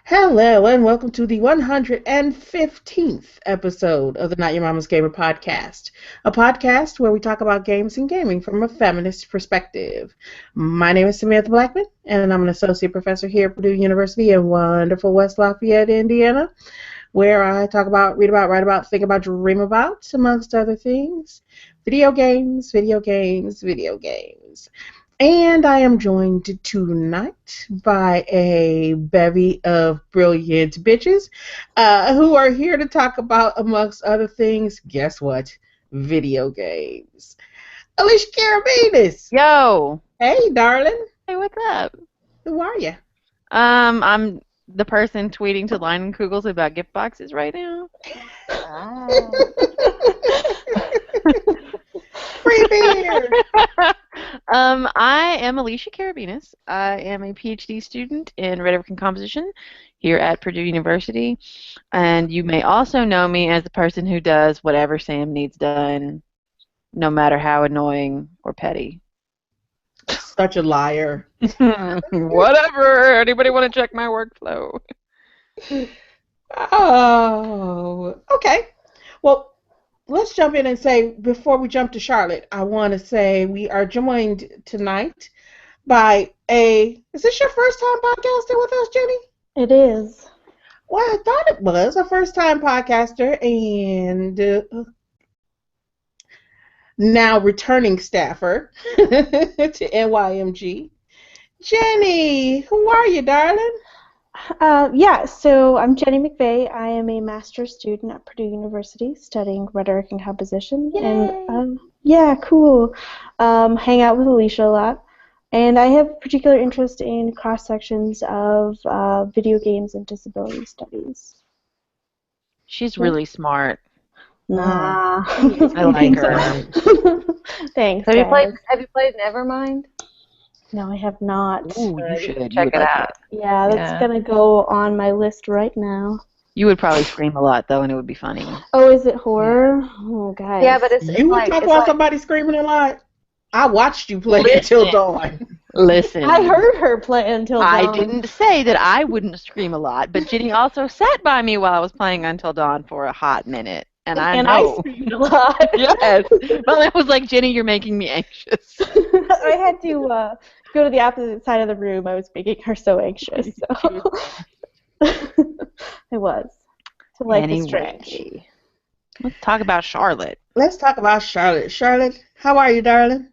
Hello and welcome to the 115th episode of the Not Your Mama's Gamer podcast, a podcast where we talk about games and gaming from a feminist perspective. My name is Samantha Blackman, and I'm an associate professor here at Purdue University in wonderful West Lafayette, Indiana, where I talk about, read about, write about, think about, dream about, amongst other things, video games, video games, video games. And I am joined tonight by a bevy of brilliant bitches who are here to talk about, amongst other things, guess what? Video games. Alicia Carabinas. Yo. Hey, darling. Hey, what's up? Who are you? I'm the person tweeting to Leinenkugels about gift boxes right now. Free beer. I am Alicia Carabinas. I am a PhD student in rhetoric and composition here at Purdue University, and you may also know me as the person who does whatever Sam needs done, no matter how annoying or petty. Such a liar. Whatever. Anybody want to check my workflow? Oh, okay. Well, let's jump in and say, before we jump to Charlotte, I want to say we are joined tonight by is this your first time podcasting with us, Jenny? It is. Well, I thought it was a first time podcaster and now returning staffer to NYMG. Jenny, who are you, darling? So I'm Jenny McVeigh. I am a master's student at Purdue University studying rhetoric and composition. Yay. And cool. Hang out with Alicia a lot. And I have particular interest in cross-sections of video games and disability studies. She's really smart. Nah. I like her. Thanks. Have guys. you played Nevermind? No, I have not. Ooh, you should. Check it out. Yeah, that's gonna go on my list right now. You would probably scream a lot, though, and it would be funny. Oh, is it horror? Oh, guys. Yeah, but it's You would talk about somebody screaming a lot? I watched you play Until Dawn. Listen. I heard her play Until Dawn. I didn't say that I wouldn't scream a lot, but Jenny also sat by me while I was playing Until Dawn for a hot minute. And I know. I screamed a lot. Yes. Well, I was like, Jenny, you're making me anxious. I had to go to the opposite side of the room. I was making her so anxious. So. It was. So life is strange. Let's talk about Charlotte. Let's talk about Charlotte. Charlotte, how are you, darling?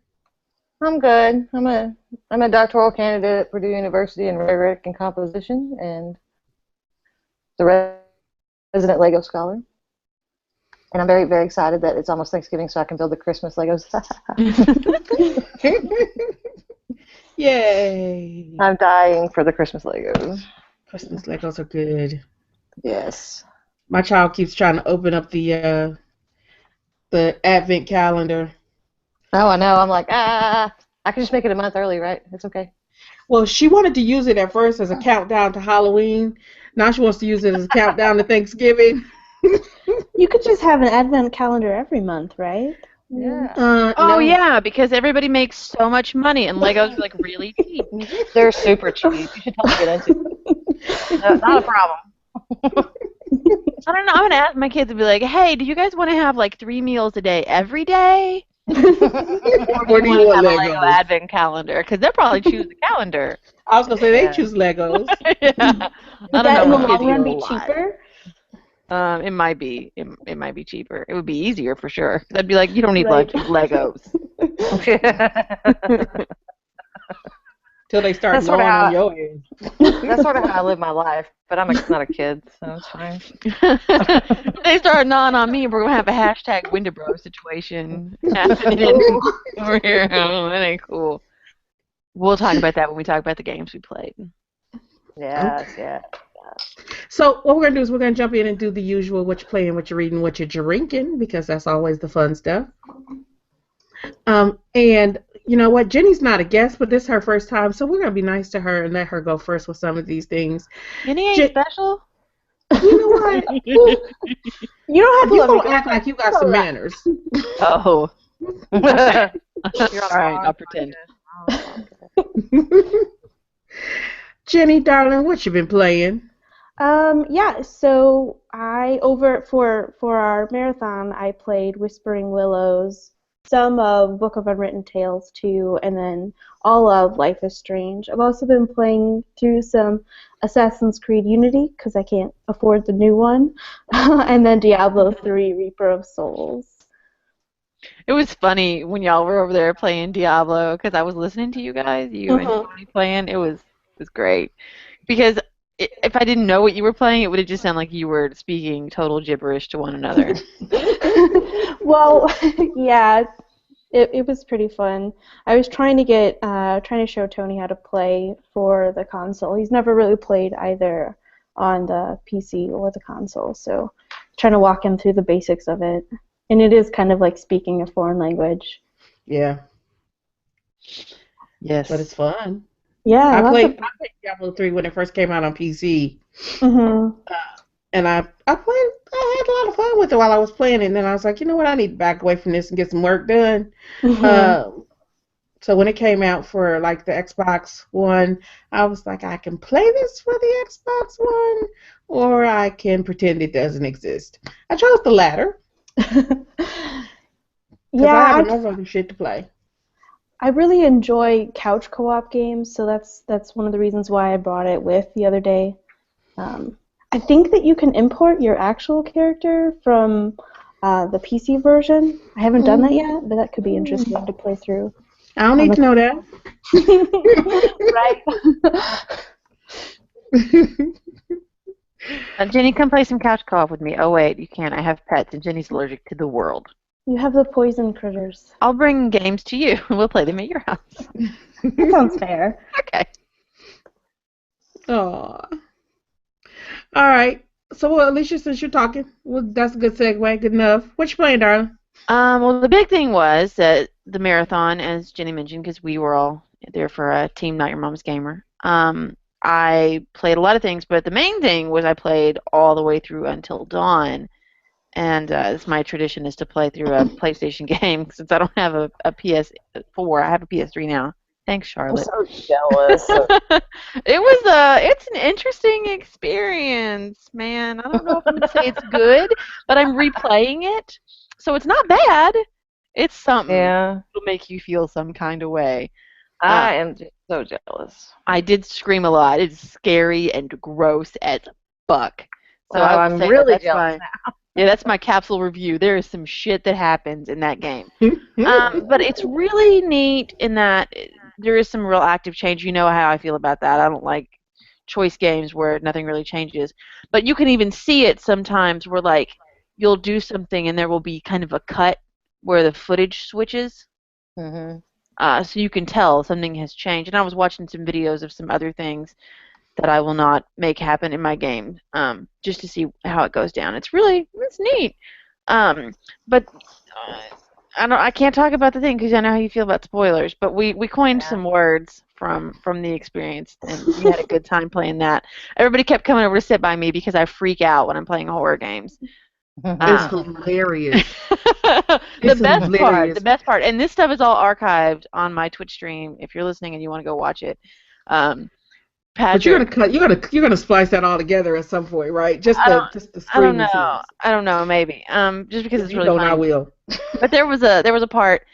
I'm good. I'm a doctoral candidate at Purdue University in rhetoric and composition, and the resident Lego scholar. And I'm very, very excited that it's almost Thanksgiving, so I can build the Christmas Legos. Yay! I'm dying for the Christmas Legos. Christmas Legos are good. Yes. My child keeps trying to open up the Advent calendar. Oh, I know. I'm like, I can just make it a month early, right? It's okay. Well, she wanted to use it at first as a countdown to Halloween. Now she wants to use it as a countdown to Thanksgiving. You could just have an advent calendar every month, right? Yeah. No. Yeah, because everybody makes so much money, and Legos are like really cheap. They're super cheap. You should totally get into it. Not a problem. I don't know. I'm gonna ask my kids to be like, "Hey, do you guys want to have like 3 meals a day every day? Or do you want have a Lego Legos? advent calendar?" Because they'll probably choose the calendar. I was gonna say they choose Legos. Yeah. I don't know. In the what kids long run, do a be lot. cheaper. It might be. It might be cheaper. It would be easier for sure. I'd be like, you don't need Right. Legos. Till they start That's sort of gnawing how- on your head. That's sort of how I live my life, but I'm not a kid, so it's fine. If they start gnawing on me, we're gonna have a hashtag Windabro situation happening over here. Oh, that ain't cool. We'll talk about that when we talk about the games we played. Yes, yeah. So what we're going to do is we're going to jump in and do the usual, what you're playing, what you're reading, what you're drinking, because that's always the fun stuff. And you know what? Jenny's not a guest, but this is her first time, so we're going to be nice to her and let her go first with some of these things. Jenny ain't special? You know what? You don't have to You let me don't act like you got some manners. Oh. You're All right, I'll pretend. Jenny, darling, what you been playing? Yeah, so I over for our marathon, I played Whispering Willows, some of Book of Unwritten Tales too, and then all of Life is Strange. I've also been playing through some Assassin's Creed Unity because I can't afford the new one, and then Diablo 3 Reaper of Souls. It was funny when y'all were over there playing Diablo because I was listening to you guys, you and Mhm. Tony playing. It was great because if I didn't know what you were playing, it would have just sounded like you were speaking total gibberish to one another. Well, yeah, it was pretty fun. I was trying to show Tony how to play for the console. He's never really played either on the PC or the console, so trying to walk him through the basics of it. And it is kind of like speaking a foreign language. Yeah, but Yes. it's fun. Yeah, lots of. I played Diablo 3 when it first came out on PC. Mhm. And I had a lot of fun with it while I was playing it. And then I was like, you know what, I need to back away from this and get some work done. Mhm. Uh, so when it came out for like the Xbox One, I was like, I can play this for the Xbox One, or I can pretend it doesn't exist. I chose the latter because I Yeah, have enough other shit to play. I really enjoy couch co-op games, so that's one of the reasons why I brought it with the other day. Um, I think that you can import your actual character from the PC version. I haven't done that yet, but that could be interesting to play through. I don't On need to know that. Right. Jenny, come play some couch co-op with me. Oh wait, you can't. I have pets, and Jenny's allergic to the world. You have the poison critters. I'll bring games to you, and we'll play them at your house. That sounds fair. Okay. Aw. All right. So, well, Alicia, since you're talking, well, that's a good segue. Good enough. What you playing, darling? Well, the big thing was that the marathon, as Jenny mentioned, because we were all there for Team Not Your Mom's Gamer. I played a lot of things, but the main thing was I played all the way through until dawn. And it's my tradition is to play through a PlayStation game since I don't have a PS4. I have a PS3 now. Thanks, I'm Charlotte. so jealous. It's an interesting experience, man. I don't know if I'm gonna say it's good, but I'm replaying it, so it's not bad. It's something. Yeah, It'll make you feel some kind of way. Uh, I am just so jealous. I did scream a lot. It's scary and gross as fuck. So Wow, I would I'm say really that's jealous. yeah, that's my capsule review. There is some shit that happens in that game. But it's really neat in that there is some real active change. You know how I feel about that. I don't like choice games where nothing really changes. But you can even see it sometimes where, like, you'll do something and there will be kind of a cut where the footage switches. Hmm. So you can tell something has changed. And I was watching some videos of some other things that I will not make happen in my game, just to see how it goes down. It's neat. But I can't talk about the thing because I know how you feel about spoilers. But we coined Yeah. some words from the experience, and we had a good time playing that. Everybody kept coming over to sit by me because I freak out when I'm playing horror games. It's Um, hilarious. the It's the hilarious. best part, and this stuff is all archived on my Twitch stream. If you're listening and you want to go watch it, um, But you're Patrick. gonna cut. You're gonna splice that all together at some point, right? I don't Just the I don't screaming know. scenes. I don't know, maybe. Just because If it's you really don't, I funny. will. But there was a part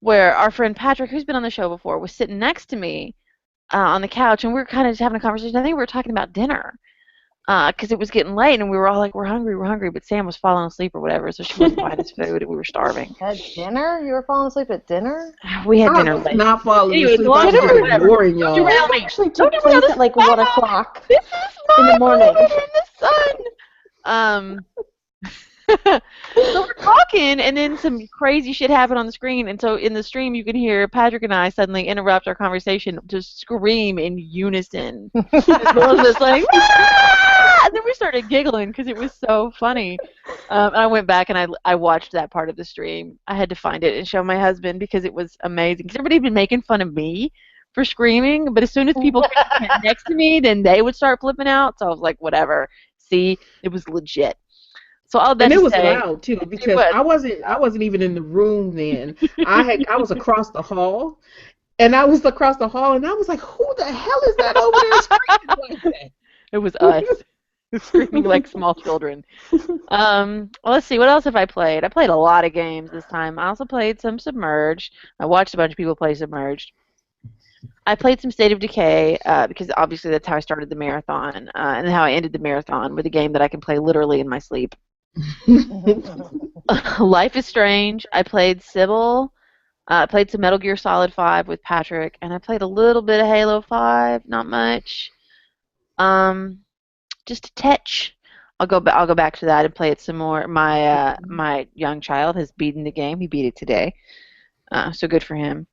where our friend Patrick, who's been on the show before, was sitting next to me on the couch, and we were kind of just having a conversation. I think we were talking about dinner because it was getting late, and we were all like, we're hungry," but Sam was falling asleep or whatever, so she wasn't buying us food, and we were starving. At dinner? You were falling asleep at dinner? We had I dinner was late. not falling Anyway, asleep. long I was story, just Dinner whatever. ignoring Don't y'all. derail dinner me. actually Don't took derail place this at like moment. 1 o'clock This is in the my morning. moment in the sun. So we're talking, and then some crazy shit happened on the screen, and so in the stream you can hear Patrick and I suddenly interrupt our conversation to scream in unison. As both of us like, "Ah!" And then we started giggling because it was so funny. And I went back and I watched that part of the stream. I had to find it and show my husband because it was amazing. Because everybody had been making fun of me for screaming, but as soon as people came next to me, then they would start flipping out. So I was like, whatever. See, it was legit. So all that And to it was say, loud too it because was. I wasn't even in the room then. I was across the hall, and I was across the hall, and I was like, who the hell is that over there screaming like that? It was us. screaming like small children. Let's see, what else have I played? I played a lot of games this time. I also played some Submerged. I watched a bunch of people play Submerged. I played some State of Decay because obviously that's how I started the marathon, and how I ended the marathon with a game that I can play literally in my sleep. Life is Strange. I played Sybil. I played some Metal Gear Solid 5 with Patrick, and I played a little bit of Halo 5, not much. Just a touch. I'll go back to that and play it some more. My young child has beaten the game. He beat it today, so good for him.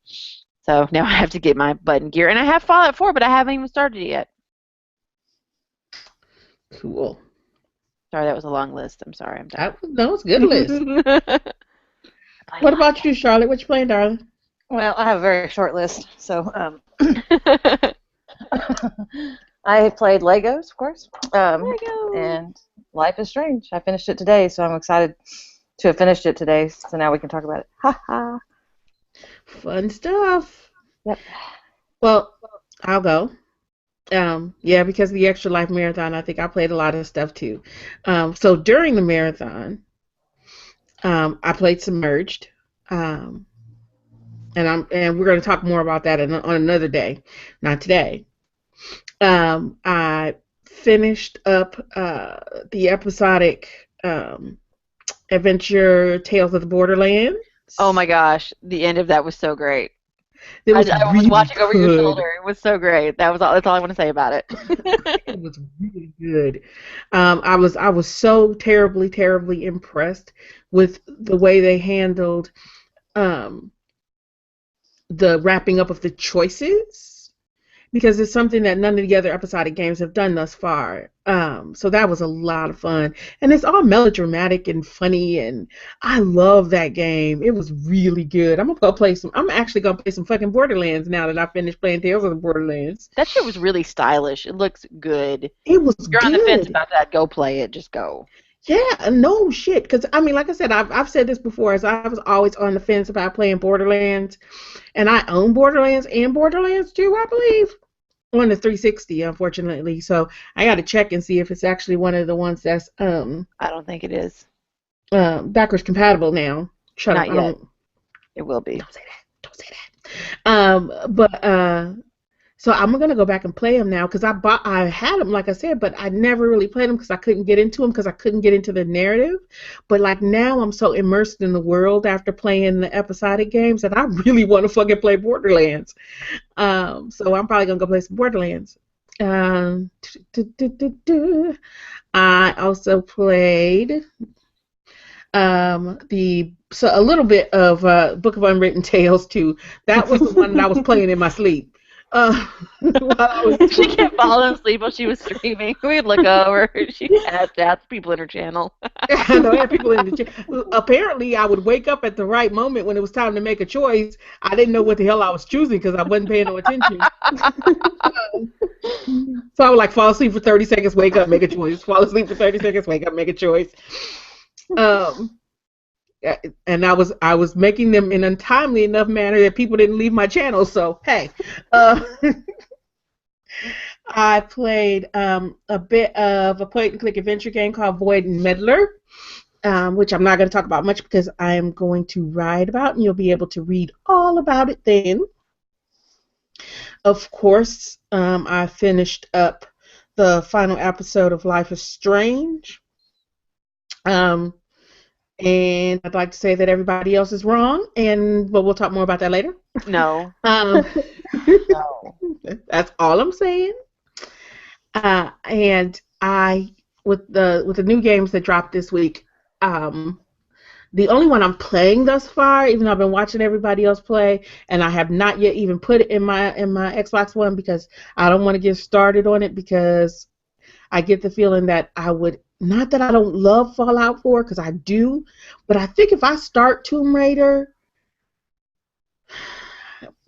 So now I have to get my button gear, and I have Fallout 4, but I haven't even started it yet. Cool. Sorry, that was a long list. I'm sorry. I'm done. That was a good list. What about you, Charlotte? What you playing, darling? Well, I have a very short list, so I played Legos, of course, Legos. and Life is Strange. I finished it today, so I'm excited to have finished it today. So now we can talk about it. Ha ha. Fun stuff. Yep. Well, I'll go. Yeah, because of the Extra Life Marathon, I think I played a lot of stuff too. So during the marathon, I played Submerged, and we're going to talk more about that on another day, not today. I finished up the episodic adventure Tales of the Borderlands. Oh my gosh, the end of that was so great. It was I was really watching over your good. shoulder. It was so great. That's all I want to say about it. It was really good. I was so terribly, terribly impressed with the way they handled the wrapping up of the choices, because it's something that none of the other episodic games have done thus far. So that was a lot of fun, and it's all melodramatic and funny, and I love that game. It was really good. I'm actually gonna play some fucking Borderlands now that I finished playing Tales of the Borderlands. That shit was really stylish. It looks good. It was If you're on the fence about that, go play it. Just go. Yeah, no shit. Because I mean, like I said, I've said this before. As I was always on the fence about playing Borderlands, and I own Borderlands and Borderlands 2, I believe, on the 360, unfortunately. So I got to check and see if it's actually one of the ones that's I don't think it is. backwards compatible now. Shut Not up. yet. It will be. Don't say that. Don't say that. So I'm gonna go back and play them now because I had them, like I said, but I never really played them because I couldn't get into them because I couldn't get into the narrative. But like now I'm so immersed in the world after playing the episodic games that I really want to fucking play Borderlands. So I'm probably gonna go play some Borderlands. I also played a little bit of Book of Unwritten Tales too. That was the one that I was playing in my sleep. She kept falling asleep while she was streaming. We'd look over. She had people in her channel. I know, I had people in the channel. Apparently, I would wake up at the right moment when it was time to make a choice. I didn't know what the hell I was choosing because I wasn't paying no attention. So I would like fall asleep for 30 seconds, wake up, make a choice. Fall asleep for 30 seconds, wake up, make a choice. And I was making them in a timely enough manner that people didn't leave my channel. So hey, I played a bit of a point-and-click adventure game called Void and Meddler, which I'm not going to talk about much because I am going to write about, and you'll be able to read all about it then. Of course, I finished up the final episode of Life is Strange. And I'd like to say that everybody else is wrong, but we'll talk more about that later. No. No. That's all I'm saying. And with the new games that dropped this week, the only one I'm playing thus far, even though I've been watching everybody else play, and I have not yet even put it in my Xbox One because I don't want to get started on it because I get the feeling that I would. Not that I don't love Fallout 4, because I do, but I think if I start Tomb Raider,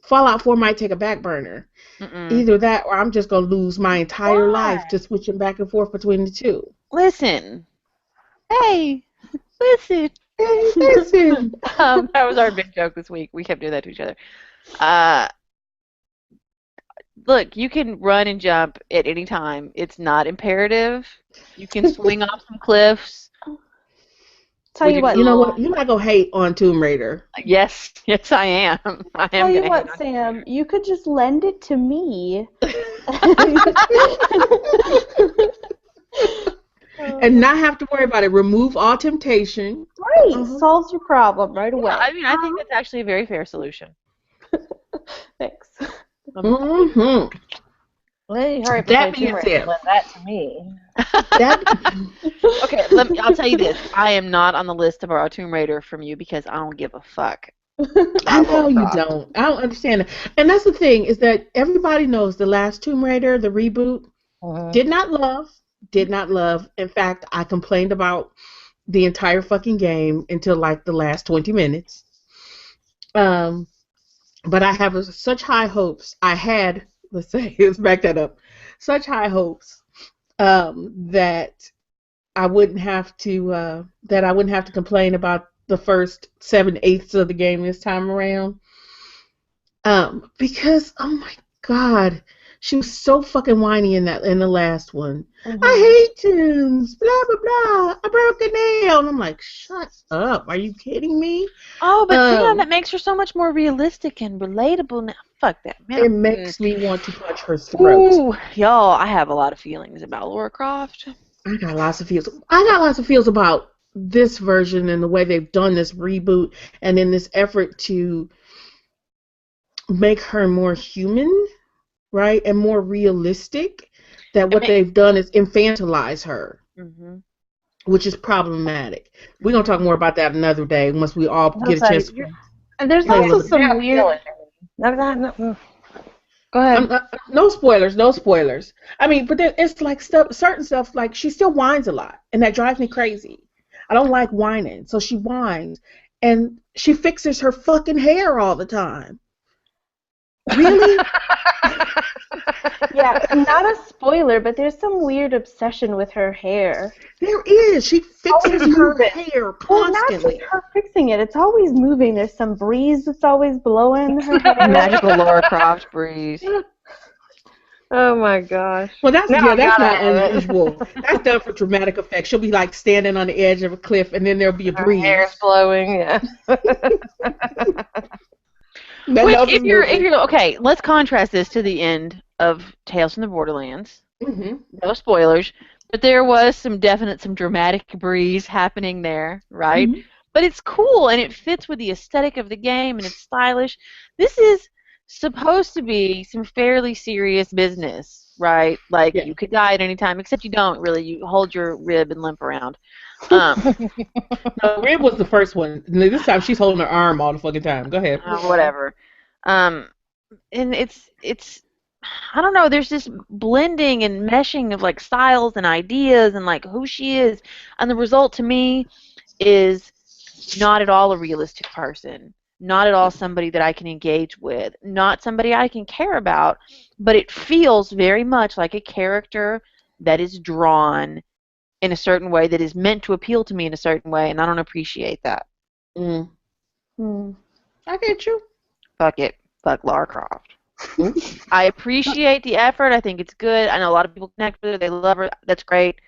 Fallout 4 might take a back burner. Either that or I'm just going to lose my entire life just switching back and forth between the two. Listen. Hey, listen. Hey, listen. That was our big joke this week. We kept doing that to each other. Look, you can run and jump at any time. It's not imperative. You can swing off some cliffs Tell with you your what, You know little. what? You're not gonna hate on Tomb Raider. Yes, yes, I am. I tell am you gonna hate what, on. Sam, you could just lend it to me. And not have to worry about it. Remove all temptation. Right, Uh-huh. solves your problem right Yeah, away. I mean, I think that's actually a very fair solution. Thanks. Hmm. Well, hurry up and play That Tomb being Raider and said, lend that to me. that Okay, I'll tell you this. I am not on the list to borrow Tomb Raider from you because I don't give a fuck I about Lara know you Croft. don't. I don't understand it. And that's the thing is that everybody knows the last Tomb Raider, the reboot, Mhm. did not love, did not love. In fact, I complained about the entire fucking game until like the last 20 minutes. Um, but I have such high hopes. I had, let's say, let's back that up. Such high hopes that I wouldn't have to complain about the first 7/8 of the game this time around. Because oh my god, she was so fucking whiny in the last one. I hate tunes, blah blah blah. I broke a nail, and I'm like, shut up. Are you kidding me? Oh, but Sam, Um, that makes her so much more realistic and relatable now. Fuck that, man. it makes me want to punch her throat. Ooh, y'all, I have a lot of feelings about Lara Croft. I got lots of feels. I got lots of feels about this version and the way they've done this reboot, and in this effort to make her more human, right, and more realistic. That what they've done is infantilize her, Mm-hmm. which is problematic. We're gonna talk more about that another day once we all I'll get a say, chance to And there's play a also little bit. some yeah, weird. no. Go ahead. No spoilers, no spoilers. I mean, but then it's like certain stuff. Like she still whines a lot, and that drives me crazy. I don't like whining, so she whines, and she fixes her fucking hair all the time. Really? Yeah, not a spoiler, but there's some weird obsession with her hair. There is. She fixes Always her moving. hair Well, not just constantly. her fixing it. It's always moving. There's some breeze that's always blowing her hair. Magical Lara Croft breeze. Oh my gosh. Well, that's Now yeah, I that's gotta not have unusual. it. That's done for dramatic effect. She'll be like standing on the edge of a cliff, and then there'll be a Her hair's breeze. blowing, yeah. Nothing Which, else is if moving. you're okay, let's contrast this to the end of Tales from the Borderlands. Hmm. No spoilers, but there was some dramatic breeze happening there, right? Hmm. But it's cool and it fits with the aesthetic of the game and it's stylish. This is supposed to be some fairly serious business, right? Like Yeah. you could die at any time, except you don't really. You hold your rib and limp around. Um, No, Rib was the first one. This time she's holding her arm all the fucking time. Go ahead. whatever. Um, and it's I don't know, there's this blending and meshing of like styles and ideas and like who she is, and the result to me is not at all a realistic person, not at all somebody that I can engage with, not somebody I can care about, but it feels very much like a character that is drawn in a certain way that is meant to appeal to me in a certain way, and I don't appreciate that. Mm. Hmm. I get you. Fuck it. Fuck Lara Croft. Mm. I appreciate the effort. I think it's good. I know a lot of people connect with her. They love her. That's great.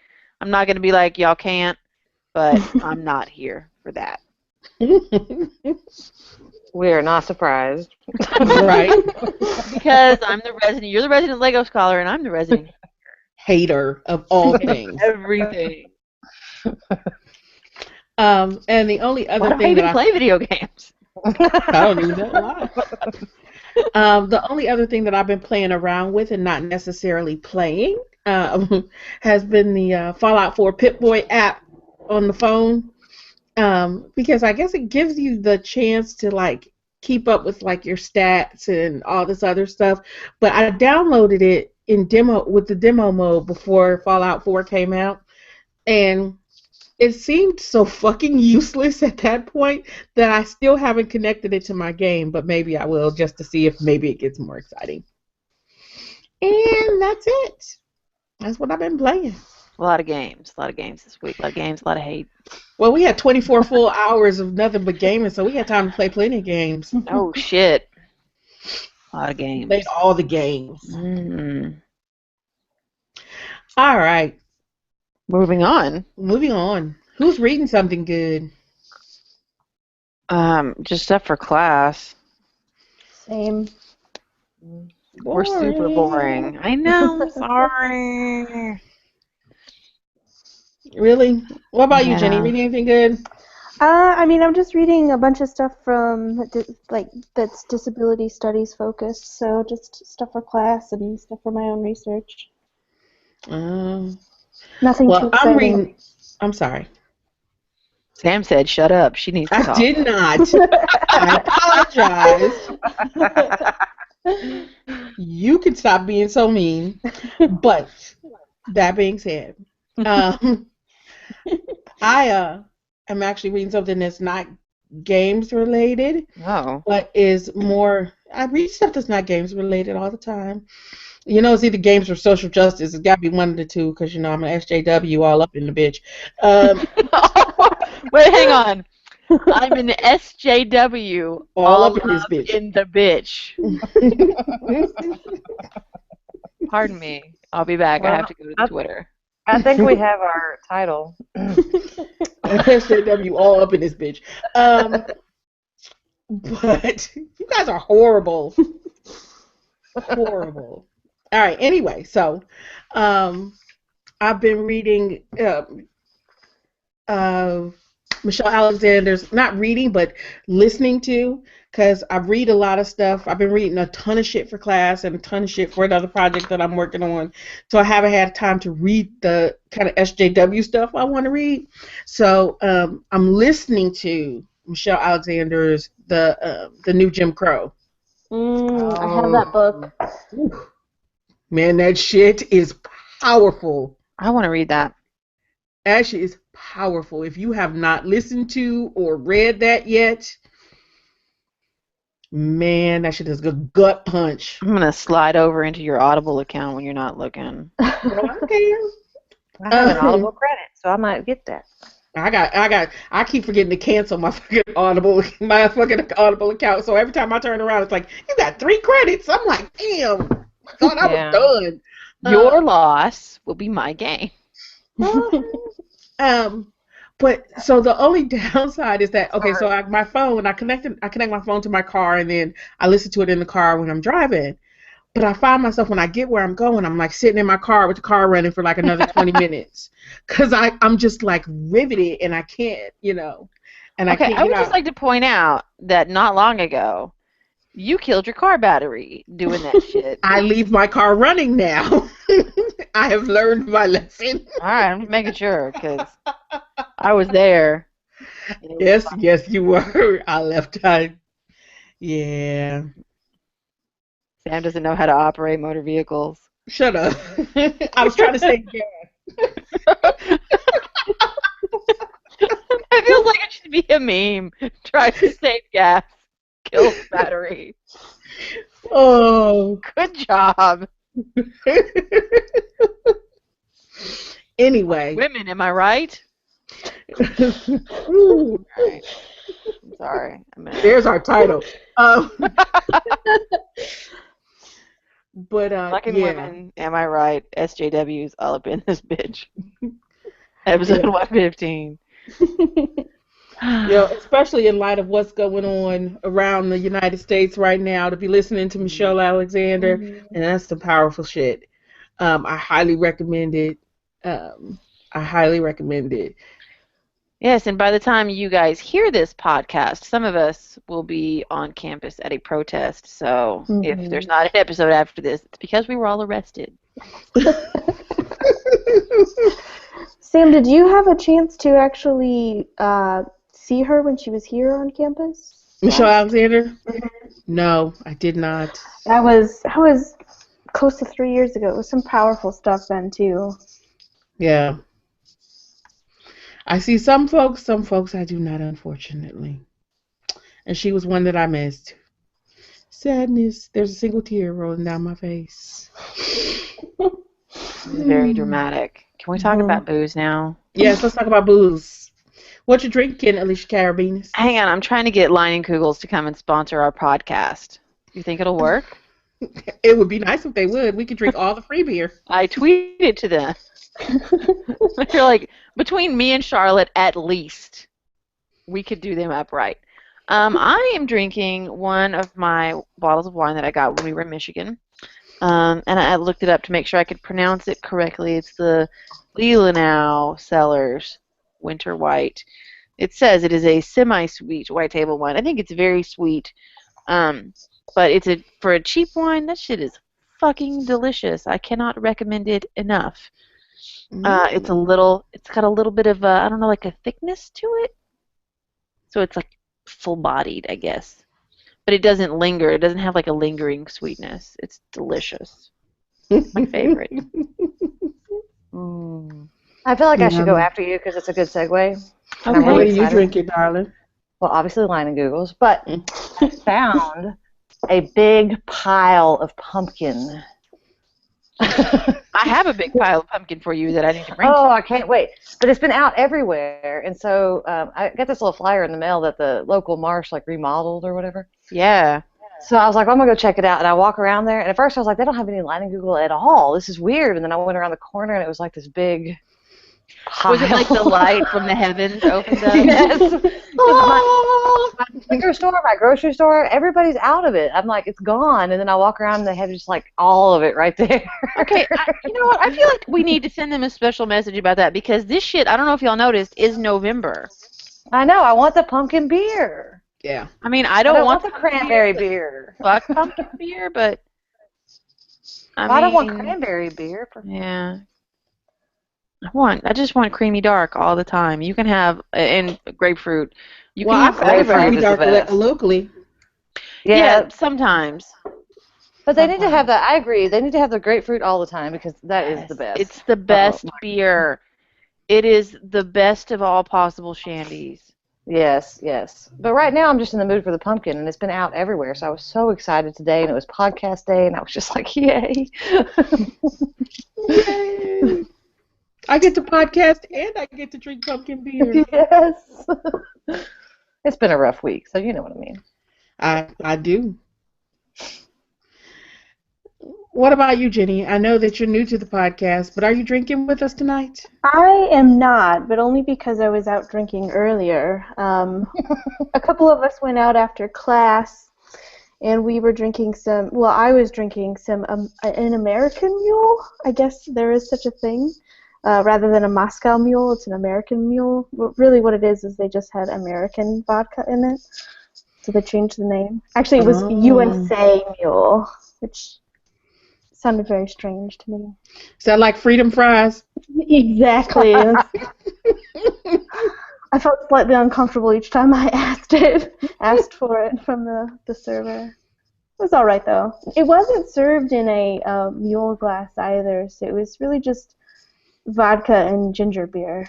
I'm not going to be like, y'all can't, but I'm not here for that. We are not surprised. Right. Because I'm the resident, you're the resident Lego scholar, and I'm the resident Hater of all things. everything. And the only Why other don't I thing even that play video games? I don't even know why. The only other thing that I've been playing around with and not necessarily playing has been the Fallout 4 Pip-Boy app on the phone. Because I guess it gives you the chance to like keep up with like your stats and all this other stuff. But I downloaded it in demo with the demo mode before Fallout 4 came out, and it seemed so fucking useless at that point that I still haven't connected it to my game, but maybe I will just to see if maybe it gets more exciting. And that's it. That's what I've been playing. A lot of games. A lot of games this week. A lot of games. A lot of hate. Well, we had 24 full hours of nothing but gaming, so we had time to play plenty of games. Oh, shit. A lot of games. Played all the games. Mm. All right. Moving on. Moving on. Who's reading something good? Just stuff for class. Same. We're super boring. I know. Sorry. Really? What about you, Jenny? Yeah. Reading anything good? I mean, I'm just reading a bunch of stuff from that's disability studies focused. So just stuff for class and stuff for my own research. Nothing too Well, I'm exciting. reading. I'm sorry. Sam said, "Shut up." She needs to I talk. did not. I apologize. You can stop being so mean. But that being said, I am actually reading something that's not games related, Oh. but is more. I read stuff that's not games related all the time. You know, it's either games or social justice. It's got to be one of the two because, you know, I'm an SJW all up in the bitch. Wait, hang on. I'm an SJW all up in this bitch. in the bitch. Pardon me. I'll be back. I have to go to the Twitter. I think we have our title. SJW all up in this bitch. But you guys are horrible. Horrible. All right. Anyway, so I've been reading Michelle Alexander's, not reading, but listening to, because I read a lot of stuff. I've been reading a ton of shit for class and a ton of shit for another project that I'm working on. So I haven't had time to read the kind of SJW stuff I want to read. So I'm listening to Michelle Alexander's The New Jim Crow. I have that book. Man, that shit is powerful. I want to read that. That shit is powerful. If you have not listened to or read that yet, man, that shit is a gut punch. I'm going to slide over into your Audible account when you're not looking. Okay. I have an Audible credit, so I might get that. I keep forgetting to cancel my fucking Audible account. So every time I turn around, it's like, you got 3 credits. I'm like, damn, I thought I was done. Your loss will be my gain. But so the only downside is that, okay, so my phone, I connect my phone to my car, and then I listen to it in the car when I'm driving. But I find myself when I get where I'm going, I'm like sitting in my car with the car running for like another 20 minutes because I'm just like riveted and I can't, you know, and I can't. I would just like to point out that not long ago, you killed your car battery doing that shit. I leave my car running now. I have learned my lesson. All right, I'm just making sure because I was there. Yes, you were. I left. Yeah. Sam doesn't know how to operate motor vehicles. Shut up. I was trying to say gas. It feels like it should be a meme. Try to save gas. Kills battery. Oh. Good job. Anyway. Women, am I right? Ooh. Right. I'm sorry. There's our title. But Fucking yeah. women, am I right? SJW's all up in this bitch. Episode 115. Especially in light of what's going on around the United States right now, to be listening to Michelle Alexander, and that's some powerful shit. I highly recommend it. Yes, and by the time you guys hear this podcast, some of us will be on campus at a protest. So if there's not an episode after this, it's because we were all arrested. Sam, did you have a chance to actually see her when she was here on campus? Michelle Alexander? No, I did not. That was close to 3 years ago. It was some powerful stuff then too. Yeah. I see some folks I do not, unfortunately. And she was one that I missed. Sadness. There's a single tear rolling down my face. It's very dramatic. Can we talk about booze now? Yes, let's talk about booze. What you drinking, Alicia Carabinus? Hang on, I'm trying to get Leinenkugels to come and sponsor our podcast. You think it'll work? It would be nice if they would. We could drink all the free beer. I tweeted to them. They're like, between me and Charlotte, at least, we could do them upright. I am drinking one of my bottles of wine that I got when we were in Michigan. And I looked it up to make sure I could pronounce it correctly. It's the Leelanau Cellars Winter White. It says it is a semi-sweet white table wine. I think it's very sweet. But for a cheap wine, that shit is fucking delicious. I cannot recommend it enough. It's got a little bit of I don't know, like a thickness to it. So it's like full-bodied, I guess. But it doesn't linger. It doesn't have like a lingering sweetness. It's delicious. My favorite. I feel like I should go Yum. after you because it's a good segue. And I'm Okay. What really are you excited. drinking, darling? Well, obviously Line and Googles, but I found a big pile of pumpkin. I have a big pile of pumpkin for you that I need to bring. Oh, I can't wait. But it's been out everywhere. And so I got this little flyer in the mail that the local marsh like remodeled or whatever. Yeah. So I was like, I'm going to go check it out. And I walk around there. And at first I was like, they don't have any Line and Google at all. This is weird. And then I went around the corner and it was like this big pile. Was it like the light from the heavens opened up? Yes. 'Cause my liquor store, my grocery store, everybody's out of it. I'm like, it's gone. And then I walk around and they have just like all of it right there. Okay, you know what? I feel like we need to send them a special message about that because this shit, I don't know if y'all noticed, is November. I know. I want the pumpkin beer. Yeah. I mean, I I don't don't want want the cranberry beer. fuck pumpkin beer, but I don't want mean, cranberry beer. yeah. I just want creamy dark all the time. You can have and grapefruit. You Well, can I've have had grapefruit Creamy is the Dark best. locally. yeah, sometimes. But they need to have that. I agree. They need to have the grapefruit all the time because that is the best. It's the best beer. It is the best of all possible shandies. Yes, yes. But right now I'm just in the mood for the pumpkin, and it's been out everywhere. So I was so excited today, and it was podcast day, and I was just like, yay. Yay. I get to podcast and I get to drink pumpkin beer. Yes. It's been a rough week, so you know what I mean. I do. What about you, Jenny? I know that you're new to the podcast, but are you drinking with us tonight? I am not, but only because I was out drinking earlier. A couple of us went out after class, and we were drinking some. Well, I was drinking some an American Mule. I guess there is such a thing. Rather than a Moscow Mule, it's an American Mule. Really, what it is they just had American vodka in it, so they changed the name. Actually, it was USA Mule, which sounded very strange to me. Is that like Freedom Fries? Exactly. I felt slightly uncomfortable each time I asked for it from the server. It was all right though. It wasn't served in a mule glass either, so it was really just vodka and ginger beer.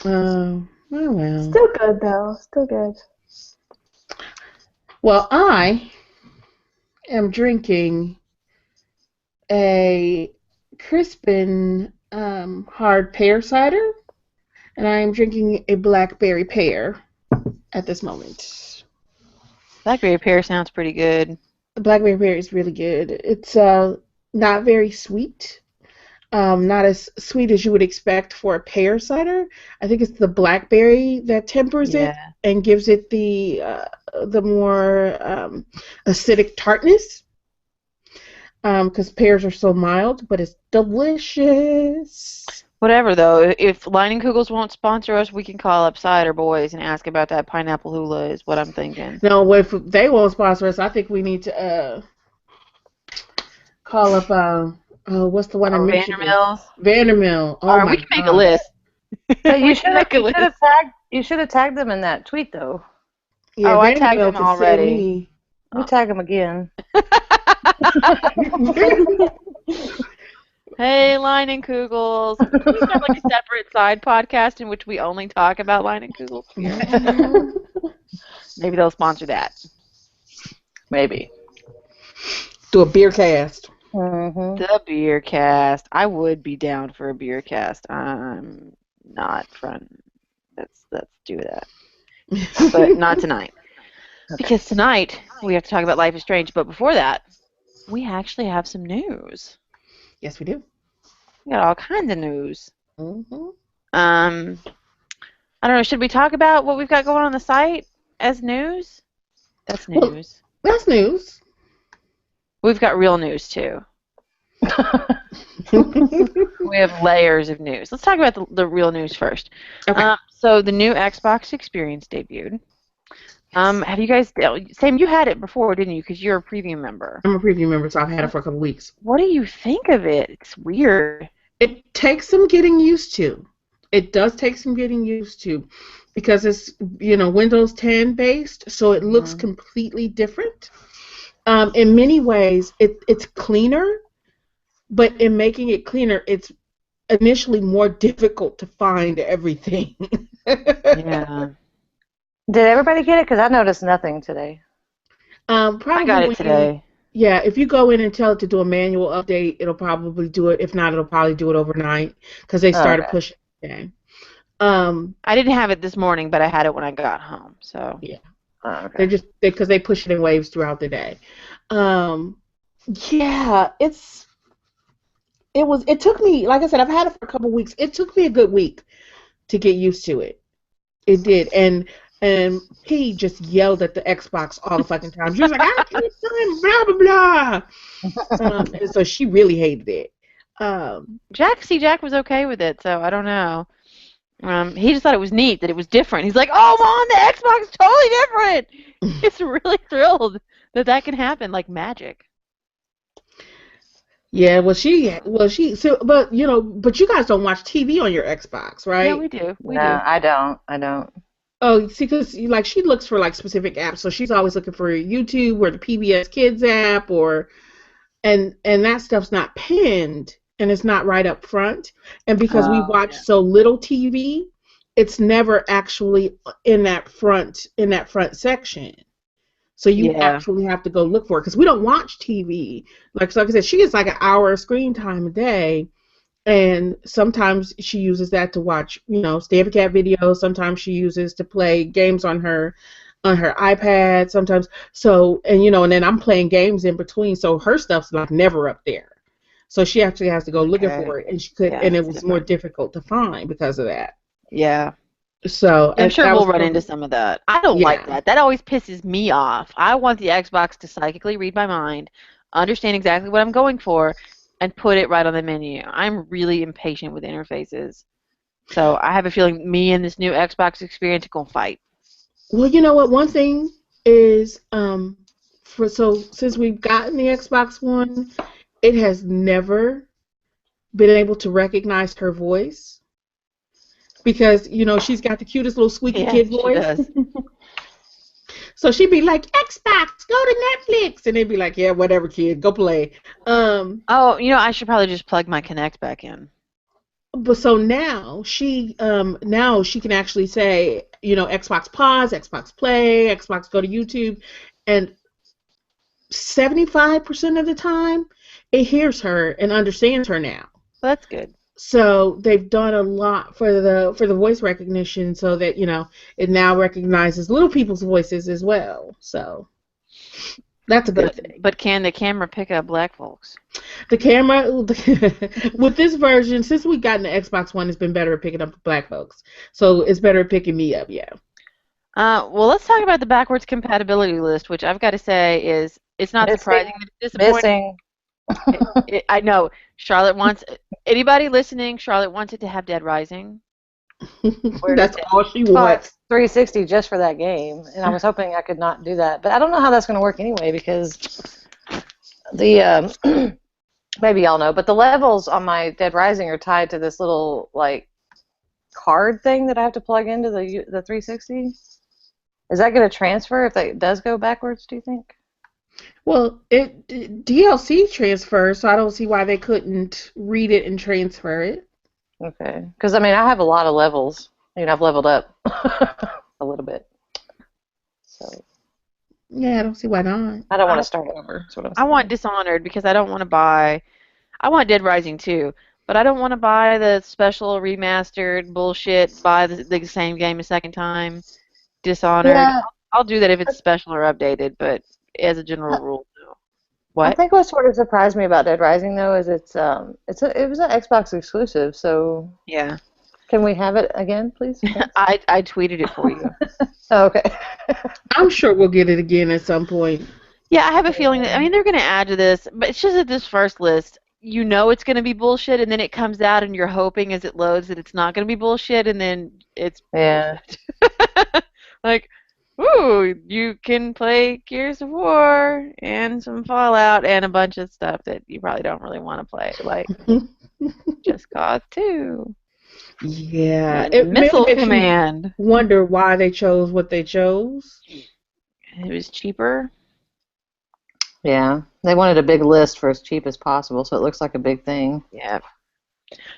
Oh, well. Still good though. Still good. Well, I am drinking a Crispin hard pear cider, and I am drinking a blackberry pear at this moment. Blackberry pear sounds pretty good. The blackberry pear is really good. It's not very sweet. Not as sweet as you would expect for a pear cider. I think it's the blackberry that tempers it and gives it the more acidic tartness. Because pears are so mild, but it's delicious. Whatever, though. If Leinenkugels won't sponsor us, we can call up Cider Boys and ask about that pineapple hula is what I'm thinking. No, if they won't sponsor us, I think we need to call up what's the one in Michigan? Vandermills. Vandermill. Oh Or my we can make a God. list. So you should have tagged them in that tweet though. Yeah, I tagged Vanderbilt them can send already. me. You tag them again. Hey, Leinenkugels. Can we start like a separate side podcast in which we only talk about Leinenkugels? Maybe they'll sponsor that. Maybe. Do a beer cast. Mm-hmm. The beer cast. I would be down for a beer cast. I'm not front. Let's do that. But not tonight. Because tonight we have to talk about Life is Strange, but before that, we actually have some news. Yes, we do. We got all kinds of news. Mm-hmm. I don't know, should we talk about what we've got going on the site as news? That's Well, news. that's news. We've got real news, too. We have layers of news. Let's talk about the real news first. Okay. So the new Xbox Experience debuted. Have you guys, Sam, you had it before, didn't you? Because you're a preview member. I'm a preview member, so I've had it for a couple weeks. What do you think of it? It's weird. It takes some getting used to. It does take some getting used to because it's, Windows 10 based, so it looks completely different. In many ways, it's cleaner, but in making it cleaner, it's initially more difficult to find everything. Yeah. Did everybody get it? Because I noticed nothing today. Probably I got it today. Yeah, if you go in and tell it to do a manual update, it'll probably do it. If not, it'll probably do it overnight because they started pushing it today. I didn't have it this morning, but I had it when I got home. So yeah, okay. because they push it in waves throughout the day. Yeah, it took me, like I said, I've had it for a couple weeks. It took me a good week to get used to it. It did, and P just yelled at the Xbox all the fucking time. She was like, "I keep doing blah blah blah," and so she really hated it. Jack was okay with it, so I don't know. He just thought it was neat that it was different. He's like, "Oh, Mom, the Xbox is totally different." He's really thrilled that can happen like magic. Yeah, but you guys don't watch TV on your Xbox, right? Yeah, we do. We do. No, I don't. Oh, see, because she looks for like specific apps, so she's always looking for YouTube or the PBS Kids app, and that stuff's not pinned and it's not right up front. And because we watch so little TV, it's never actually in that front section. So you actually have to go look for it because we don't watch TV. Like I said, she gets like an hour of screen time a day. And sometimes she uses that to watch, Stabby Cat videos. Sometimes she uses to play games on her iPad. Sometimes, and then I'm playing games in between. So her stuff's like never up there. So she actually has to go looking for it, and and it was more difficult to find because of that. Yeah. So I'm sure we'll run into some of that. I don't like that. That always pisses me off. I want the Xbox to psychically read my mind, understand exactly what I'm going for, and put it right on the menu. I'm really impatient with interfaces. So I have a feeling me and this new Xbox experience are going to fight. Well, you know what? One thing is, since we've gotten the Xbox One, it has never been able to recognize her voice. Because, she's got the cutest little squeaky kid voice. She does. So she'd be like, Xbox, go to Netflix. And they'd be like, yeah, whatever, kid, go play. I should probably just plug my Kinect back in. But so now she can actually say, Xbox pause, Xbox play, Xbox go to YouTube. And 75% of the time, it hears her and understands her now. Well, that's good. So they've done a lot for the voice recognition, so that it now recognizes little people's voices as well. So that's a good thing. But can the camera pick up black folks? The camera with this version, since we've gotten the Xbox One, it's been better at picking up black folks. So it's better at picking me up, yeah. Well, let's talk about the backwards compatibility list, which I've got to say is it's not surprising that it's disappointing. I know. Charlotte wants anybody listening. Charlotte wants it to have Dead Rising. That's all she wants. 360 just for that game, and I was hoping I could not do that, but I don't know how that's going to work anyway because the maybe y'all know, but the levels on my Dead Rising are tied to this little like card thing that I have to plug into the 360. Is that going to transfer if that does go backwards? Do you think? Well, DLC transfers, so I don't see why they couldn't read it and transfer it. Okay, because I have a lot of levels. I've leveled up a little bit. So yeah, I don't see why not. I don't want to start over. That's what I'm saying. I want Dishonored because I don't want to buy. I want Dead Rising too, but I don't want to buy the special remastered bullshit. Buy the same game a second time. Dishonored. Yeah, I'll do that if it's special or updated, but as a general rule, no. I What? think what sort of surprised me about Dead Rising though is it was an Xbox exclusive. So Yeah. can we have it again, please? Thanks. I tweeted it for you. Oh, okay. I'm sure we'll get it again at some point. Yeah, I have a feeling that, I mean, they're going to add to this, but it's just that this first list, you know it's going to be bullshit, and then it comes out and you're hoping as it loads that it's not going to be bullshit, and then it's Yeah. bullshit. Like, ooh, you can play Gears of War and some Fallout and a bunch of stuff that you probably don't really want to play, like Just Cause 2 Yeah, and it Missile makes you Command. wonder why they chose what they chose. It was cheaper. Yeah. They wanted a big list for as cheap as possible, so it looks like a big thing. Yeah.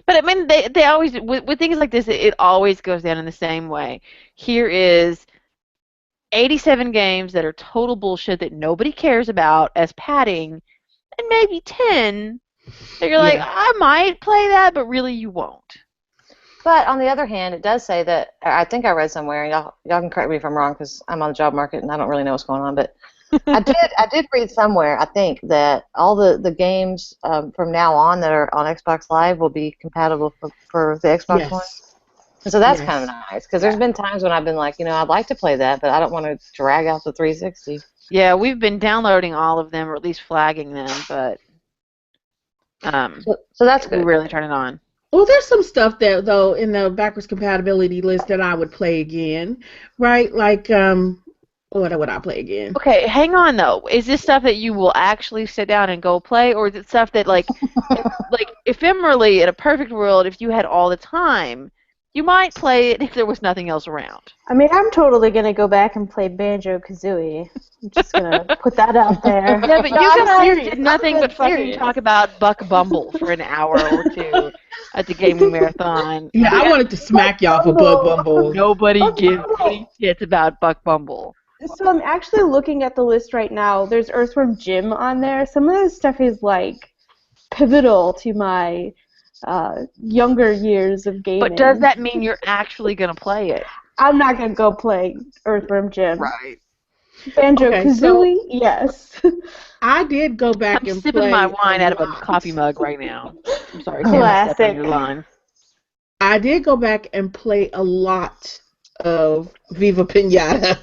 But I mean, they always, with things like this, it always goes down in the same way. Here is 87 games that are total bullshit that nobody cares about as padding, and maybe 10 that you're like, Yeah. I might play that, but really you won't. But on the other hand, it does say that I think I read somewhere, and y'all can correct me if I'm wrong because I'm on the job market and I don't really know what's going on. But I did read somewhere, I think, that all the games from now on that are on Xbox Live will be compatible for the Xbox One. Yes. And so that's Yes. kind of nice because there's been times when I've been like, I'd like to play that, but I don't want to drag out the 360. Yeah, we've been downloading all of them, or at least flagging them, but So that's we good. really turn it on. Well, there's some stuff that though in the backwards compatibility list that I would play again, right? Like what would I play again? Okay, hang on though. Is this stuff that you will actually sit down and go play, or is it stuff that like ephemerally in a perfect world, if you had all the time, you might play it if there was nothing else around? I mean, I'm totally gonna go back and play Banjo-Kazooie. I'm just gonna put that out there. Yeah, but No, you I'm guys serious. did nothing I'm but fucking serious. talk about Buck Bumble for an hour or two at the gaming marathon. Yeah, I wanted to smack y'all for Bug Bumble. Nobody gives any shits about Buck Bumble. So I'm actually looking at the list right now. There's Earthworm Jim on there. Some of this stuff is like pivotal to my younger years of gaming. But does that mean you're actually going to play it? I'm not gonna go play Earthworm Jim. Right. Banjo-Kazooie, yes. I did go back I'm and sipping play my wine a out of a lot. coffee mug right now. I'm sorry, Sam, I stepped on your line. I did go back and play a lot of Viva Pinata.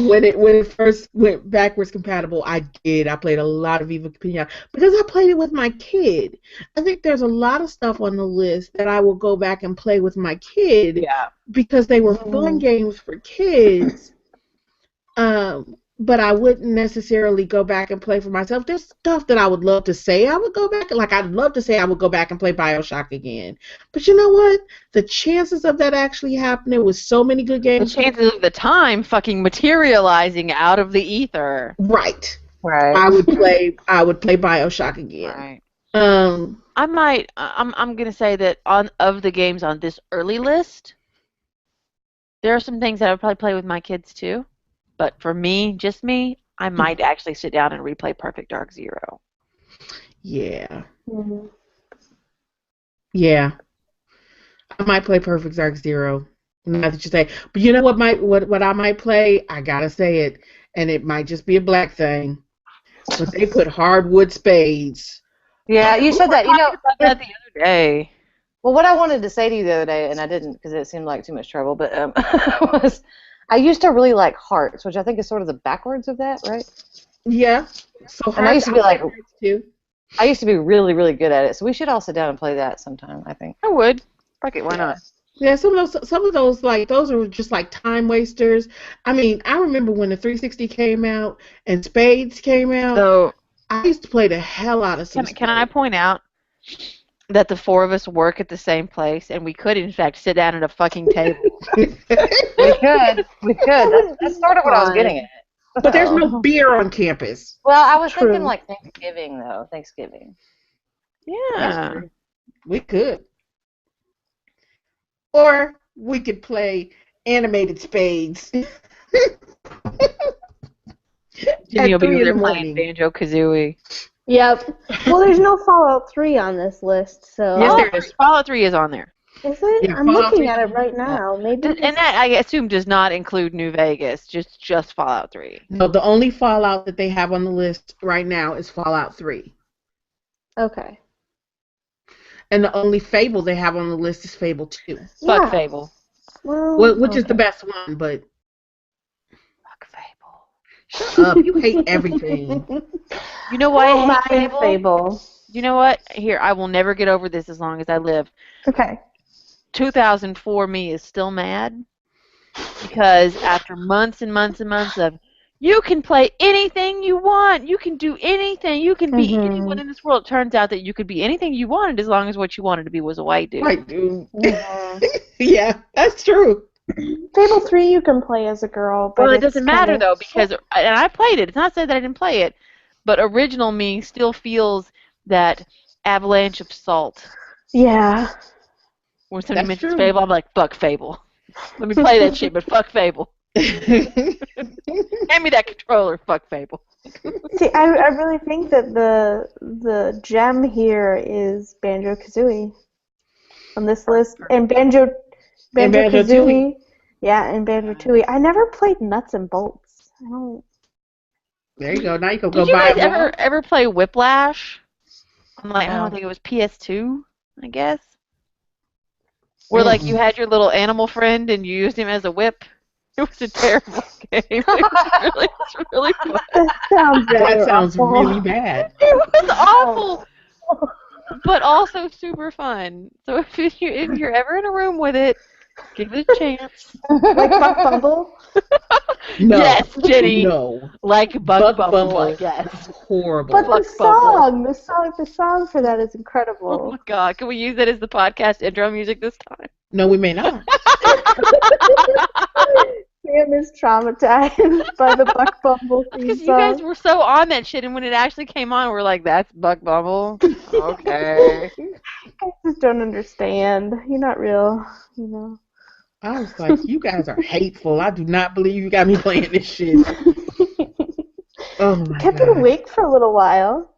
when it first went backwards compatible, I did. I played a lot of Viva Pinata because I played it with my kid. I think there's a lot of stuff on the list that I will go back and play with my kid because they were fun games for kids. But I wouldn't necessarily go back and play for myself. There's stuff that I would love to say I would go back. Like, I'd love to say I would go back and play BioShock again. But you know what? The chances of that actually happening with so many good games. The chances of the time fucking materializing out of the ether. Right. Right. I would play BioShock again. Right. I'm gonna say that of the games on this early list, there are some things that I would probably play with my kids too. But for me, just me, I might actually sit down and replay Perfect Dark Zero. Yeah. Mm-hmm. Yeah. I might play Perfect Dark Zero. Not that you say, but you know what I might play? I gotta say it, and it might just be a black thing. But they put hardwood spades. Yeah, you said that. About that the other day. Well, what I wanted to say to you the other day, and I didn't because it seemed like too much trouble, but was I used to really like hearts, which I think is sort of the backwards of that, right? Yeah. So and I used to be like, too. I used to be really, really good at it. So we should all sit down and play that sometime, I think. I would. Fuck it, why not? Yeah, some of those like those are just like time wasters. I mean, I remember when the 360 came out and Spades came out. So I used to play the hell out of some. Can I point out that the four of us work at the same place, and we could, in fact, sit down at a fucking table. We could. That's sort of what I was getting at. But there's no beer on campus. Well, I was thinking like Thanksgiving, though. Thanksgiving. Yeah. We could. Or we could play animated spades. Jimmy will be over there playing Banjo-Kazooie. Yep. Well, there's no Fallout 3 on this list, so... Yes, there is. Fallout 3 is on there. Is it? Yeah, I'm Fallout looking 3. at it right now. Maybe And that, I assume, does not include New Vegas, just Fallout 3. No, the only Fallout that they have on the list right now is Fallout 3. Okay. And the only Fable they have on the list is Fable 2. Fuck Yeah. Fable. Well, Which is the okay. best one, but Fuck Fable. shut up. You hate everything. You know why Don't I hate mind Fable? Fable. You know what? Here, I will never get over this as long as I live. Okay. 2004 me is still mad because after months and months and months of you can play anything you want, you can do anything, you can be anyone in this world, it turns out that you could be anything you wanted as long as what you wanted to be was a white dude. White dude. Yeah, that's true. Fable 3 you can play as a girl, but Well, it it's doesn't matter kinda... though because, and I played it. It's not saying that I didn't play it, but original me still feels that avalanche of salt. Yeah. When somebody That's mentions true. Fable, I'm like, fuck Fable. Let me play that shit, but fuck Fable. Hand me that controller, fuck Fable. See, I really think that the gem here is Banjo-Kazooie on this list, and Banjo-Kazooie, yeah, and Banjo-Tooie. I never played Nuts and Bolts. I don't. There you go. Now you can Did go you buy guys one. ever play Whiplash? I'm like, I No. don't think it was PS2, I guess. Where like you had your little animal friend and you used him as a whip. It was a terrible game. It's really fun. That sounds That really sounds awful. really bad. It was awful, but also super fun. So if you're ever in a room with it, give it a chance. Like Buck Bumble? No. Yes, Jenny. No. Like Buck Bumble, Bumble I guess. is horrible. But Buck the song for that is Oh incredible. my god, can we use it as the podcast intro music this time? No, we may not. Sam is traumatized by the Buck Bumble theme Because you guys song. were so on that shit, and when it actually came on, we're like, that's Buck Bumble? Okay. I just don't understand. You're not real, you know. I was like, you guys are hateful. I do not believe you got me playing this shit. Oh my Kept god. it awake for a little while.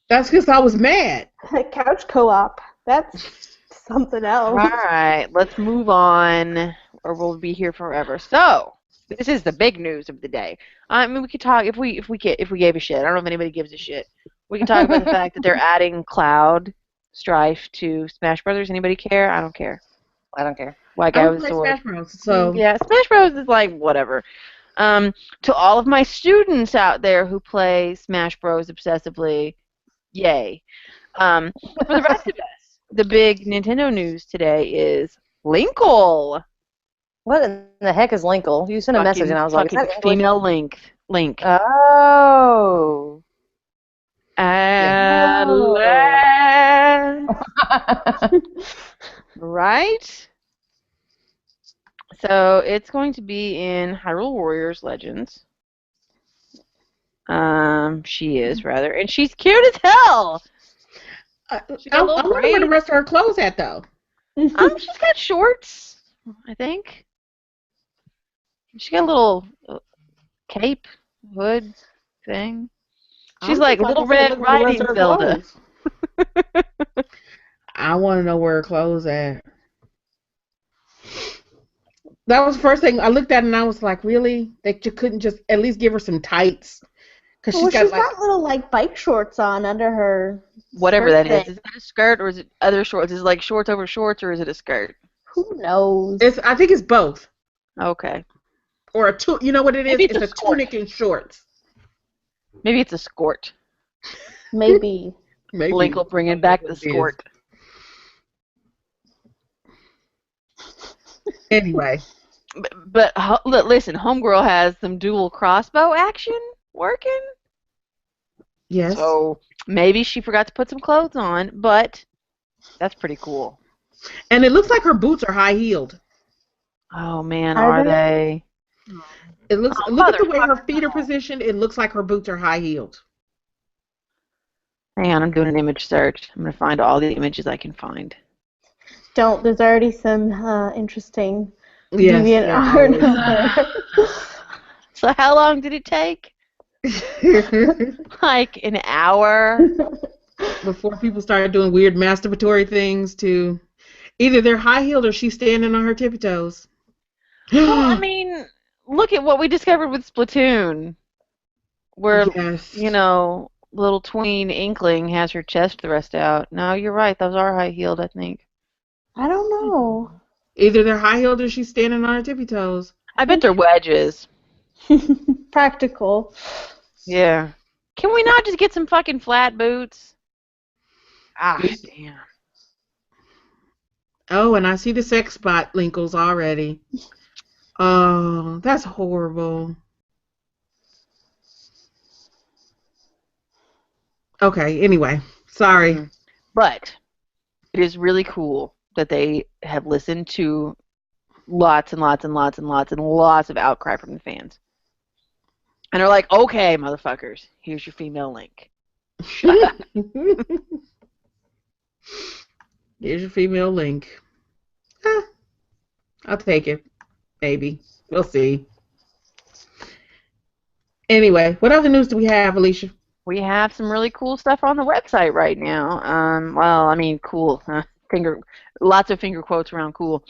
That's because I was mad. Couch co-op. That's something else. Alright, let's move on, or we'll be here forever. So, this is the big news of the day. I mean, we could talk, if we gave a shit. I don't know if anybody gives a shit. We can talk about the fact that they're adding Cloud Strife to Smash Brothers. Anybody care? I don't care. I don't care. White I guy don't with a play sword. Smash Bros. So Yeah, Smash Bros is like whatever. To all of my students out there who play Smash Bros obsessively, yay. For the rest of us, the big Nintendo news today is Linkle. What in the heck is Linkle? You sent a message and I was like, is Fucking that English? female Link. Oh. Right? So it's going to be in Hyrule Warriors Legends. She is rather, and she's cute as hell. I She got a little wonder where the braids. rest of her clothes at though. She's got shorts, I think. She got a little cape, hood thing. She's I'm like just Little I said, Red look at the rest Riding of her Zelda. clothes. I want to know where her clothes at. That was the first thing I looked at, and I was like, really? That you couldn't just at least give her some tights? Because Well, she's got little like bike shorts on under her. Whatever skirt that is. thing. Is that a skirt or is it other shorts? Is it like shorts over shorts or is it a skirt? Who knows? I think it's both. Okay. Or you know what it is? Maybe it's It's a a skirt. tunic and shorts. Maybe it's a skort. Maybe. Maybe. Linkle bringing back the It is. skort. Anyway. But listen, Homegirl has some dual crossbow action working. Yes. So maybe she forgot to put some clothes on, but that's pretty cool. And it looks like her boots are high heeled. Oh man, Are are they? they? It looks. Oh, Look at the mother- way her feet are positioned. It looks like her boots are high heeled. Hang on, I'm doing an image search. I'm gonna find all the images I can find. Don't. There's already some interesting Yes. deviant there art always- out there. So how long did it take? Like an hour. Before people started doing weird masturbatory things to Either they're high heeled or she's standing on her tippy toes. Well, I mean, look at what we discovered with Splatoon, where, Yes. little tween Inkling has her chest thrust out. No, you're right. Those are high-heeled, I think. I don't know. Either they're high heeled or she's standing on her tippy toes. I bet they're wedges. Practical. Yeah. Can we not just get some fucking flat boots? Ah, damn. Oh, and I see the sex bot linkles already. Oh, that's horrible. Okay, anyway, sorry. But it is really cool that they have listened to lots and lots and lots and lots and lots of outcry from the fans. And they're like, okay, motherfuckers, here's your female link. Shut up. Here's your female link. I'll take it. Maybe. We'll see. Anyway, what other news do we have, Alicia? We have some really cool stuff on the website right now. Well, I mean, cool. Lots of finger quotes around cool.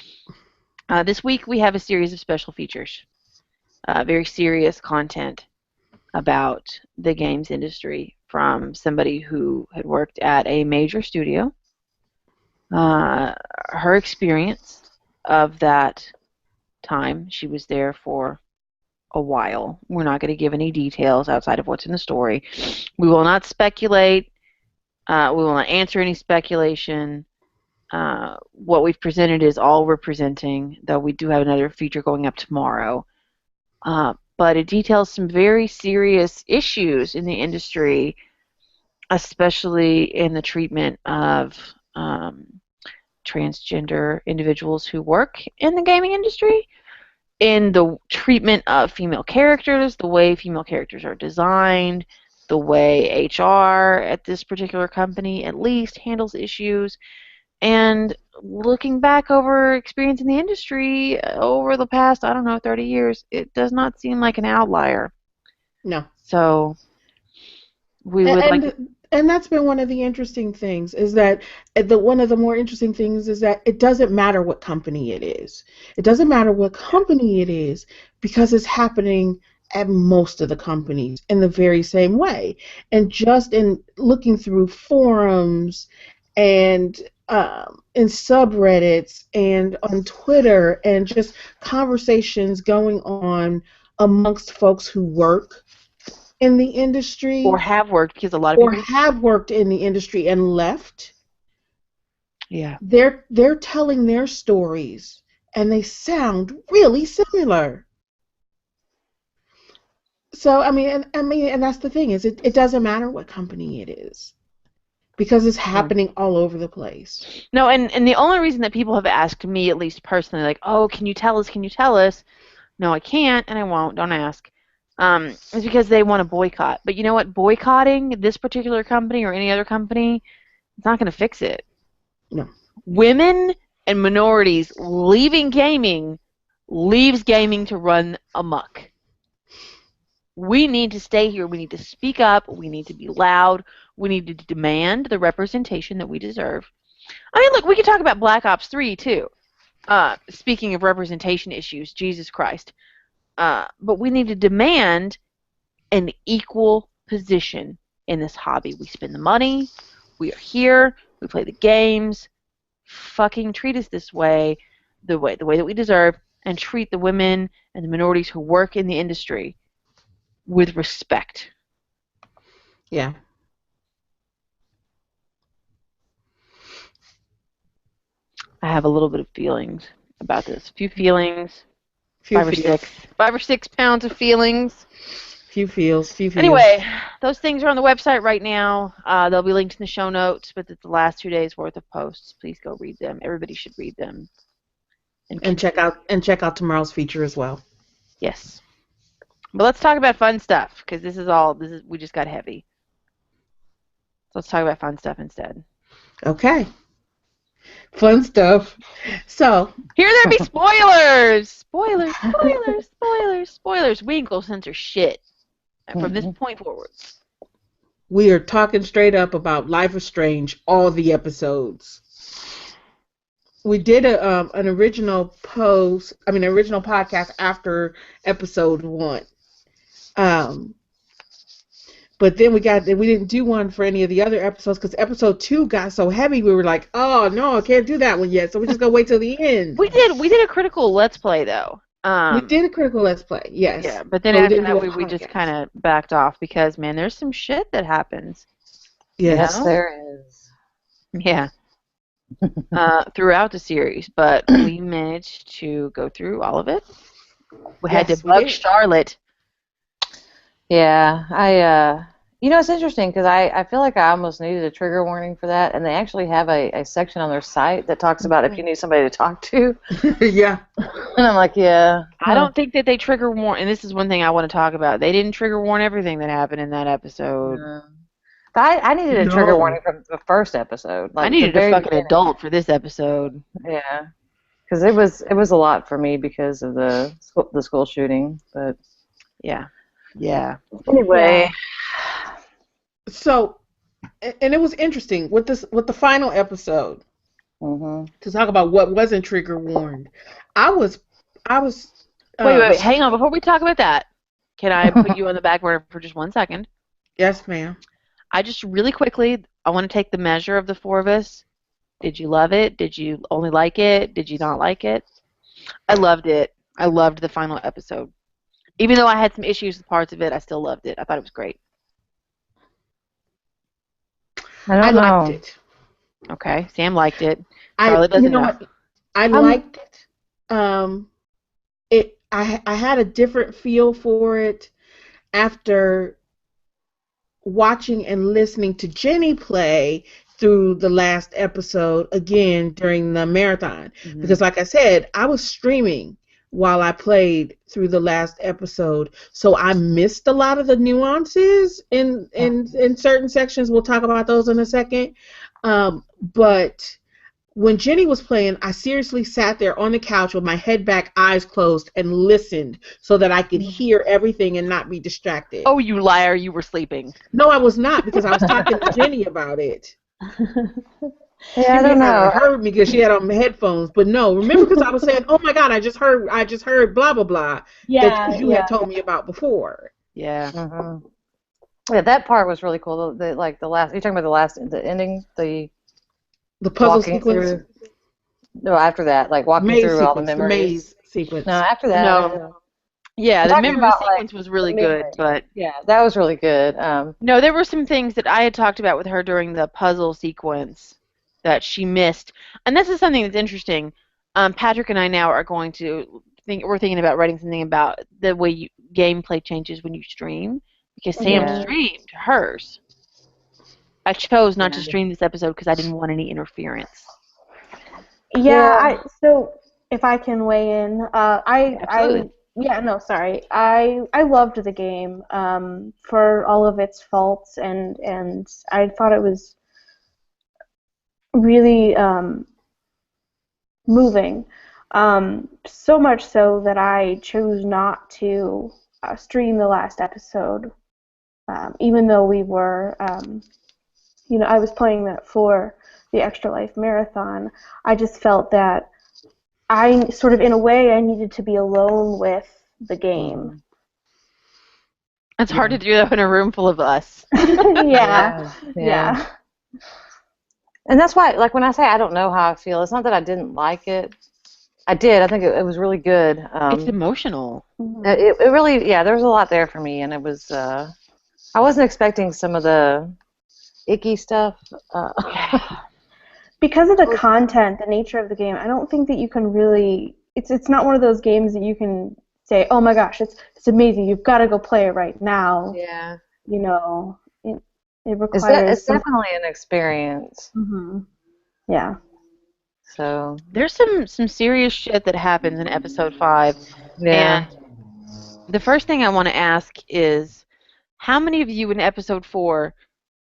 This week we have a series of special features. Very serious content about the games industry from somebody who had worked at a major studio. Her experience of that time, she was there for a while. We're not going to give any details outside of what's in the story. We will not speculate. We will not answer any speculation. What we've presented is all we're presenting, though we do have another feature going up tomorrow. But it details some very serious issues in the industry, especially in the treatment of transgender individuals who work in the gaming industry, in the treatment of female characters, the way female characters are designed, the way HR at this particular company at least handles issues, and looking back over experience in the industry over the past, 30 years, it does not seem like an outlier. No. So we would like to... And that's been one of the interesting things, is that one of the more interesting things is that it doesn't matter what company it is. It doesn't matter what company it is, because it's happening at most of the companies in the very same way. And just in looking through forums and in subreddits and on Twitter and just conversations going on amongst folks who work in the industry, or have worked, because a lot of people have worked in the industry and left. Yeah, they're telling their stories, and they sound really similar. So and that's the thing, is it doesn't matter what company it is, because it's happening all over the place. No, and the only reason that people have asked me, at least personally, like, oh, can you tell us? No, I can't, and I won't. Don't ask. Is because they want to boycott. But you know what? Boycotting this particular company or any other company, it's not going to fix it. No. Women and minorities leaving gaming leaves gaming to run amok. We need to stay here. We need to speak up. We need to be loud. We need to demand the representation that we deserve. I mean, look, we could talk about Black Ops 3, too. Speaking of representation issues, Jesus Christ. But we need to demand an equal position in this hobby. We spend the money. We are here. We play the games. Fucking treat us this way, the way that we deserve, and treat the women and the minorities who work in the industry with respect. Yeah. I have a little bit of feelings about this. A few feelings. Five or six pounds of feelings. Few feels. Anyway, those things are on the website right now. They'll be linked in the show notes, but it's the last 2 days worth of posts. Please go read them. Everybody should read them. And check out tomorrow's feature as well. Yes. But let's talk about fun stuff, because we just got heavy. So let's talk about fun stuff instead. Okay. Fun stuff. So here there be spoilers. Spoilers. We ain't gonna censor shit from this point forward. We are talking straight up about Life is Strange, all the episodes. we did an original original podcast after episode 1. But then we didn't do one for any of the other episodes because episode 2 got so heavy. We were like, oh no, I can't do that one yet. So we're just gonna wait till the end. We did a critical Let's Play though. We did a critical Let's Play, yes. Yeah, but then But after didn't do that a we just podcast. kind of backed off because man, there's some shit that happens. Yes. You know? there is. Yeah. Throughout the series, but we managed to go through all of it. We had Yes, to we bug did. Charlotte. Yeah, it's interesting because I feel like I almost needed a trigger warning for that, and they actually have a section on their site that talks about if you need somebody to talk to. Yeah. And I'm like, yeah. I don't think that they trigger warn, and this is one thing I want to talk about. They didn't trigger warn everything that happened in that episode. But I needed a trigger No. warning from the first episode. Like I needed the a very fucking beginning. adult for this episode. Yeah, because it was a lot for me because of the school shooting. But Yeah. anyway, So, and it was interesting with the final episode mhm. to talk about what wasn't trigger warned. I was. Wait, hang on. Before we talk about that, can I put you on the back burner for just 1 second? Yes, ma'am. I just really quickly, I want to take the measure of the 4 of us. Did you love it? Did you only like it? Did you not like it? I loved it. I loved the final episode. Even though I had some issues with parts of it, I still loved it. I thought it was great. I liked it. Okay, Sam liked it. Charlotte doesn't know. What? I liked it. I had a different feel for it after watching and listening to Jenny play through the last episode again during the marathon. Mhm. Because like I said, I was streaming while I played through the last episode, so I missed a lot of the nuances in certain sections. We'll talk about those in a second. But when Jenny was playing, I seriously sat there on the couch with my head back, eyes closed, and listened so that I could hear everything and not be distracted. Oh, you liar, you were sleeping. No, I was not, because I was talking to Jenny about it. Yeah, I don't know. Heard me because she had on headphones, but no, remember because I was saying, "Oh my God, I just heard blah blah blah." Yeah, that you had told me about before. Yeah. Mhm. Yeah, that part was really cool. The last. You're talking about the ending, the puzzle walking sequence. through. No, after that, like walking maze through sequence, all the memories. The maze sequence. No, after that. No. Yeah, I'm the talking memory about, sequence was really good, but yeah, that was really good. no, there were some things that I had talked about with her during the puzzle sequence that she missed, and this is something that's interesting. Patrick and I now are going to we're thinking about writing something about the way gameplay changes when you stream, because Sam Yeah. streamed hers. I chose not to stream this episode because I didn't want any interference. Yeah, so if I can weigh in, Absolutely. I loved the game for all of its faults, and I thought it was really moving. So much so that I chose not to stream the last episode, even though we were, I was playing that for the Extra Life Marathon. I just felt that I sort of, in a way, I needed to be alone with the game. It's hard to do that in a room full of us. Yeah. And that's why, like, when I say I don't know how I feel, it's not that I didn't like it. I did. I think it was really good. It's emotional. It really, there was a lot there for me, and it was. I wasn't expecting some of the icky stuff. Because of the content, the nature of the game, I don't think that you can really. It's not one of those games that you can say, "Oh my gosh, it's amazing! You've got to go play it right now." Yeah. It requires. It's definitely an experience. Mm-hmm. Yeah. So there's some serious shit that happens in episode 5. Yeah. And the first thing I want to ask is, how many of you in episode 4,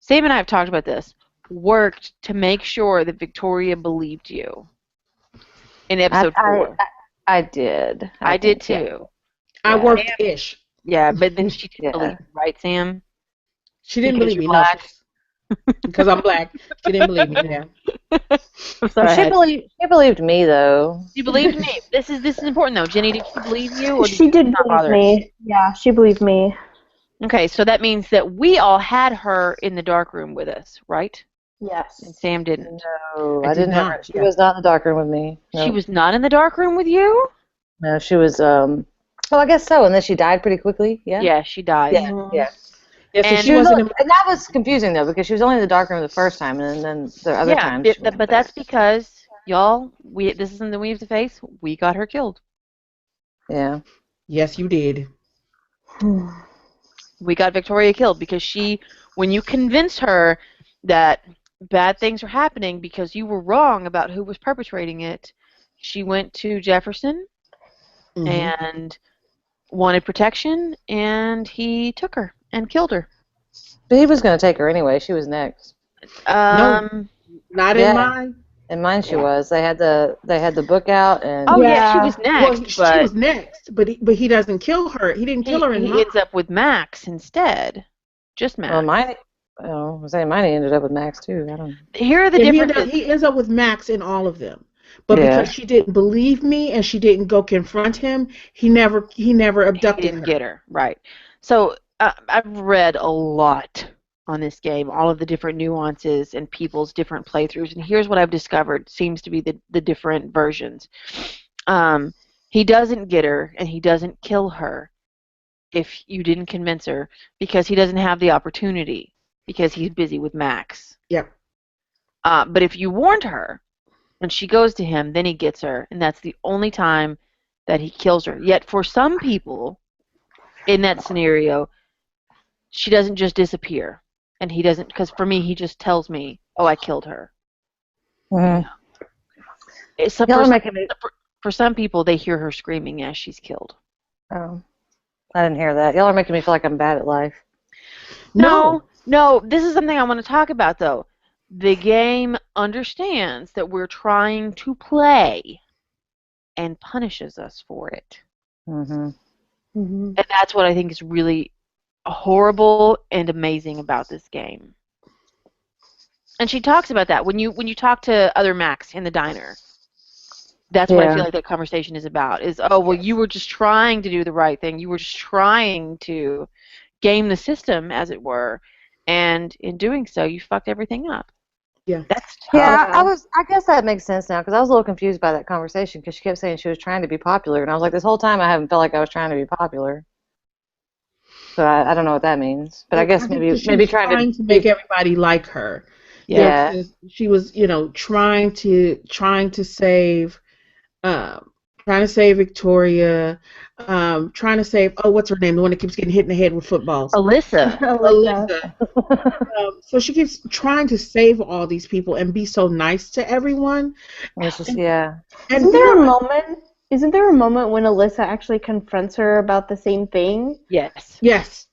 Sam and I have talked about this, worked to make sure that Victoria believed you in episode 4? I did. I did too. I worked-ish. Yeah, but then she didn't believe me, right, Sam? She didn't Because believe me, you're black? no. Because I'm black. She didn't believe me, yeah. sorry. She believed me though. She believed me. This is important though. Jenny, did she believe you or did She you did not believe bother? me. Yeah, she believed me. Okay, so that means that we all had her in the dark room with us, right? And Yes. Sam didn't. No, I I did didn't have her. not. She Yeah. was not in the dark room with me. She No, was not in the dark room with you? no, she was. Oh, I guess so. And then she died pretty quickly. Yeah. Yeah, she died. Yeah. Mhm. Yeah. Yeah, so And she She was, wasn't in and that was confusing though because she was only in the dark room the first time, and then the other yeah, times she wasn't but there. that's because y'all, this is something we have to face. We got her killed. Yeah. Yes, you did. We got Victoria killed because when you convinced her that bad things are happening because you were wrong about who was perpetrating it, she went to Jefferson Mhm. and wanted protection, and he took her and killed her. But he was going to take her anyway. She was next. No, not in Yeah. mine. In mine she was. They had the book out and Oh yeah, she Yeah. was Well, next, she but was next, but he doesn't kill her. He didn't kill her in he mine. ends up with Max instead. Just well, Max. mine. Oh, I was saying mine ended up with Max too. I don't. Here are the Yeah, differences. he ends up with Max in all of them. But Yeah. because she didn't believe me and she didn't go confront him, he never He abducted didn't her. get her, right. So I've read a lot on this game, all of the different nuances and people's different playthroughs, and here's what I've discovered seems to be the different versions. He doesn't get her, and he doesn't kill her if you didn't convince her, because he doesn't have the opportunity, because he's busy with Max. Yep. But if you warned her, when she goes to him, then he gets her, and that's the only time that he kills her. Yet for some people in that scenario, she doesn't just disappear, and he doesn't, because for me, he just tells me, "Oh, I killed her." Mm-hmm. For some people, they hear her screaming as she's killed. Oh, I didn't hear that. Y'all are making me feel like I'm bad at life. No. No, this is something I want to talk about, though. The game understands that we're trying to play and punishes us for it. Mm-hmm. Mhm. And that's what I think is really horrible and amazing about this game. And she talks about that when you talk to other Macs in the diner. That's what I feel like that conversation is about. Is, oh, well, you were just trying to do the right thing. You were just trying to game the system, as it were, and in doing so, you fucked everything up. Yeah. That's tough. Yeah, Yeah. I guess that makes sense now because I was a little confused by that conversation because she kept saying she was trying to be popular, and I was like, this whole time I haven't felt like I was trying to be popular. So I don't know what that means, but I guess I think maybe that she was trying to make be. everybody like her. Yeah. Because she was, trying to save trying to save Victoria, trying to save, oh, what's her name? The one that keeps getting hit in the head with footballs. Alyssa. Alyssa. So she keeps trying to save all these people and be so nice to everyone. It's just, yeah. And Isn't there a moment? Isn't there a moment when Alyssa actually confronts her about the same thing? Yes. Yes.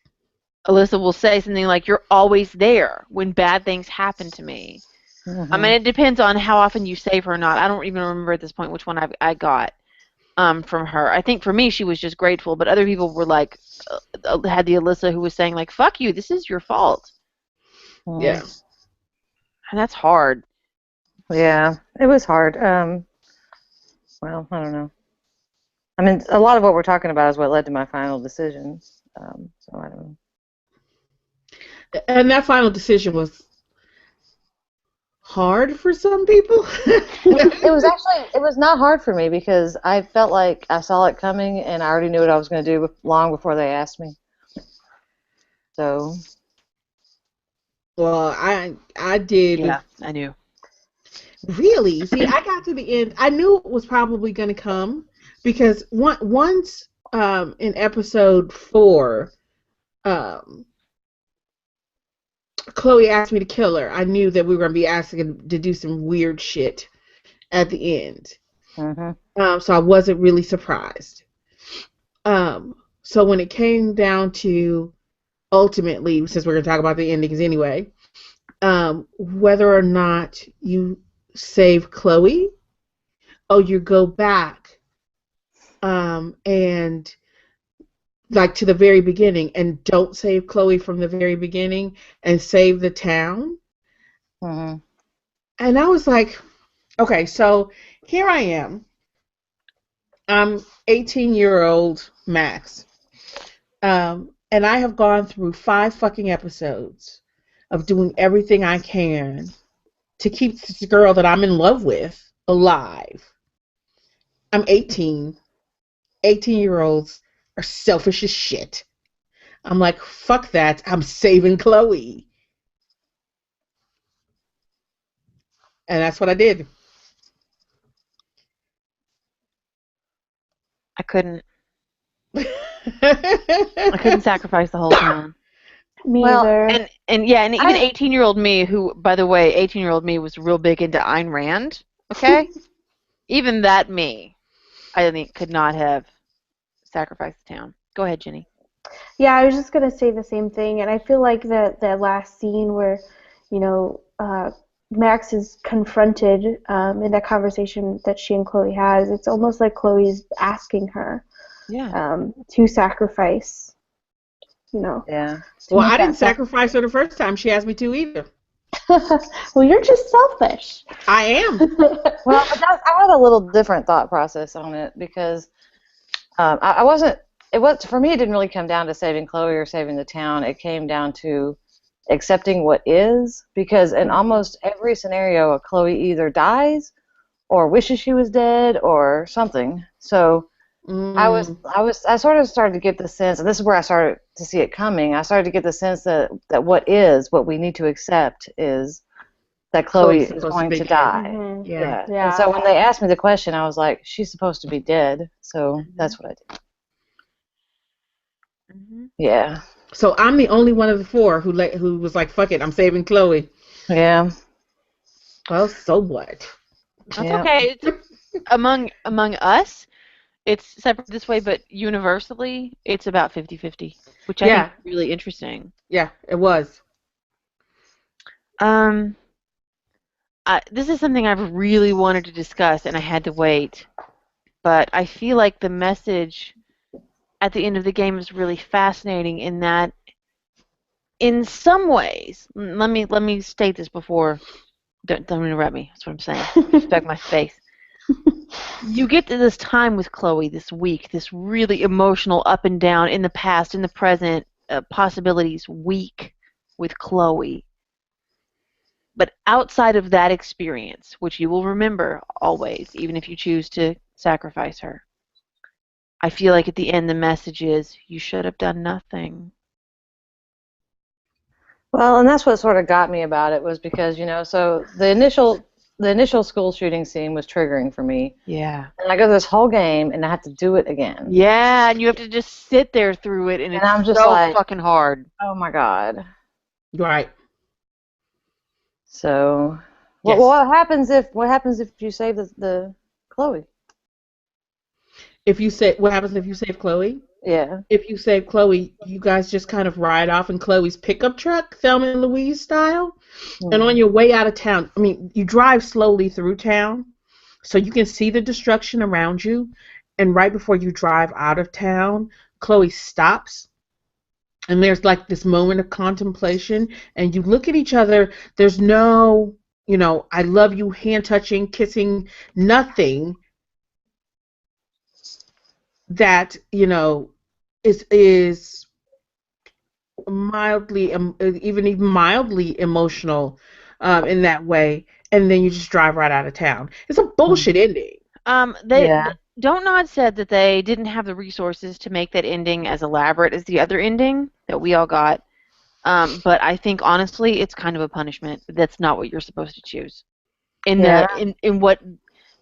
Alyssa will say something like, "You're always there when bad things happen to me." Mm-hmm. I mean, it depends on how often you save her or not. I don't even remember at this point which one I got from her. I think for me she was just grateful, but other people were like, had the Alyssa who was saying like, "Fuck you, this is your fault," Yeah. and that's hard. Yeah, it was hard. Well, I don't know. I mean, a lot of what we're talking about is what led to my final decision. So I don't know. And that final decision was hard for some people. It was not hard for me because I felt like I saw it coming and I already knew what I was going to do long before they asked me. So. Well, I did. Yeah, I knew. Really? See, I got to the end. I knew it was probably going to come because once in episode 4, Chloe asked me to kill her. I knew that we were going to be asking to do some weird shit at the end. Mm-hmm. So I wasn't really surprised. So when it came down to ultimately, since we're going to talk about the endings anyway, whether or not you save Chloe or you go back and like to the very beginning and don't save Chloe from the very beginning and save the town. Mm-hmm. And I was like, Okay, so here I am. I'm 18-year-old Max. And I have gone through 5 fucking episodes of doing everything I can to keep this girl that I'm in love with alive. I'm 18. 18-year-olds are selfish as shit. I'm like, fuck that. I'm saving Chloe. And that's what I did. I couldn't. I couldn't sacrifice the whole town. Me Well, either. And yeah, and even I 18-year-old me, who, by the way, 18-year-old me was real big into Ayn Rand. Okay, even that me, I think, could not have sacrificed the town. Go ahead, Jenny. Yeah, I was just gonna say the same thing, and I feel like that last scene where, you know, Max is confronted in that conversation that she and Chloe has. It's almost like Chloe's asking her Yeah. to sacrifice. You know, yeah. to Well, make I didn't that sacrifice her the first time she asked me to either. Well, you're just selfish. I am. Well, but I had a little different thought process on it because I wasn't. It was for me. It didn't really come down to saving Chloe or saving the town. It came down to accepting what is, because in almost every scenario, Chloe either dies or wishes she was dead or something. So Mm, I sort of started to get the sense, and this is where I started to see it coming. I started to get the sense that what we need to accept is that Chloe Chloe's is supposed to going be to dead. die. Mhm. Yeah. Yeah. And Yeah. so when they asked me the question, I was like, she's supposed to be dead. So Mhm. that's what I did. Mhm. Yeah. So I'm the only one of the four who was like, fuck it, I'm saving Chloe. Yeah. Well, so what? That's Yeah. okay. It's among us, it's separate this way, but universally, it's about 50-50, which I think Yeah, is really interesting. yeah, it was. Um, this is something I've really wanted to discuss, and I had to wait. But I feel like the message at the end of the game is really fascinating in that, in some ways, let me state this before. Don't interrupt me. That's what I'm saying. Respect my space. You get to this time with Chloe, this week, this really emotional up and down in the past, in the present, possibilities week with Chloe. But outside of that experience, which you will remember always, even if you choose to sacrifice her, I feel like at the end the message is you should have done nothing. Well, and that's what sort of got me about it was because, so the initial school shooting scene was triggering for me. Yeah. And I go this whole game and I have to do it again. Yeah, and you have to just sit there through it, and And it's I'm just so like, fucking hard. oh my God. Right. So Yes. what happens if you save the Chloe? If you say what happens if you save Chloe? Yeah. If you save Chloe, you guys just kind of ride off in Chloe's pickup truck, Thelma and Louise style. And on Mm. your way out of town, I mean, you drive slowly through town so you can see the destruction around you. And right before you drive out of town, Chloe stops and there's like this moment of contemplation and you look at each other. There's no, I love you, hand touching, kissing, nothing that, is mildly, even mildly emotional in that way. And then you just drive right out of town. It's a bullshit ending. Yeah. Don't Nod said that they didn't have the resources to make that ending as elaborate as the other ending that we all got. But I think honestly, it's kind of a punishment. That's not what you're supposed to choose Yeah. in what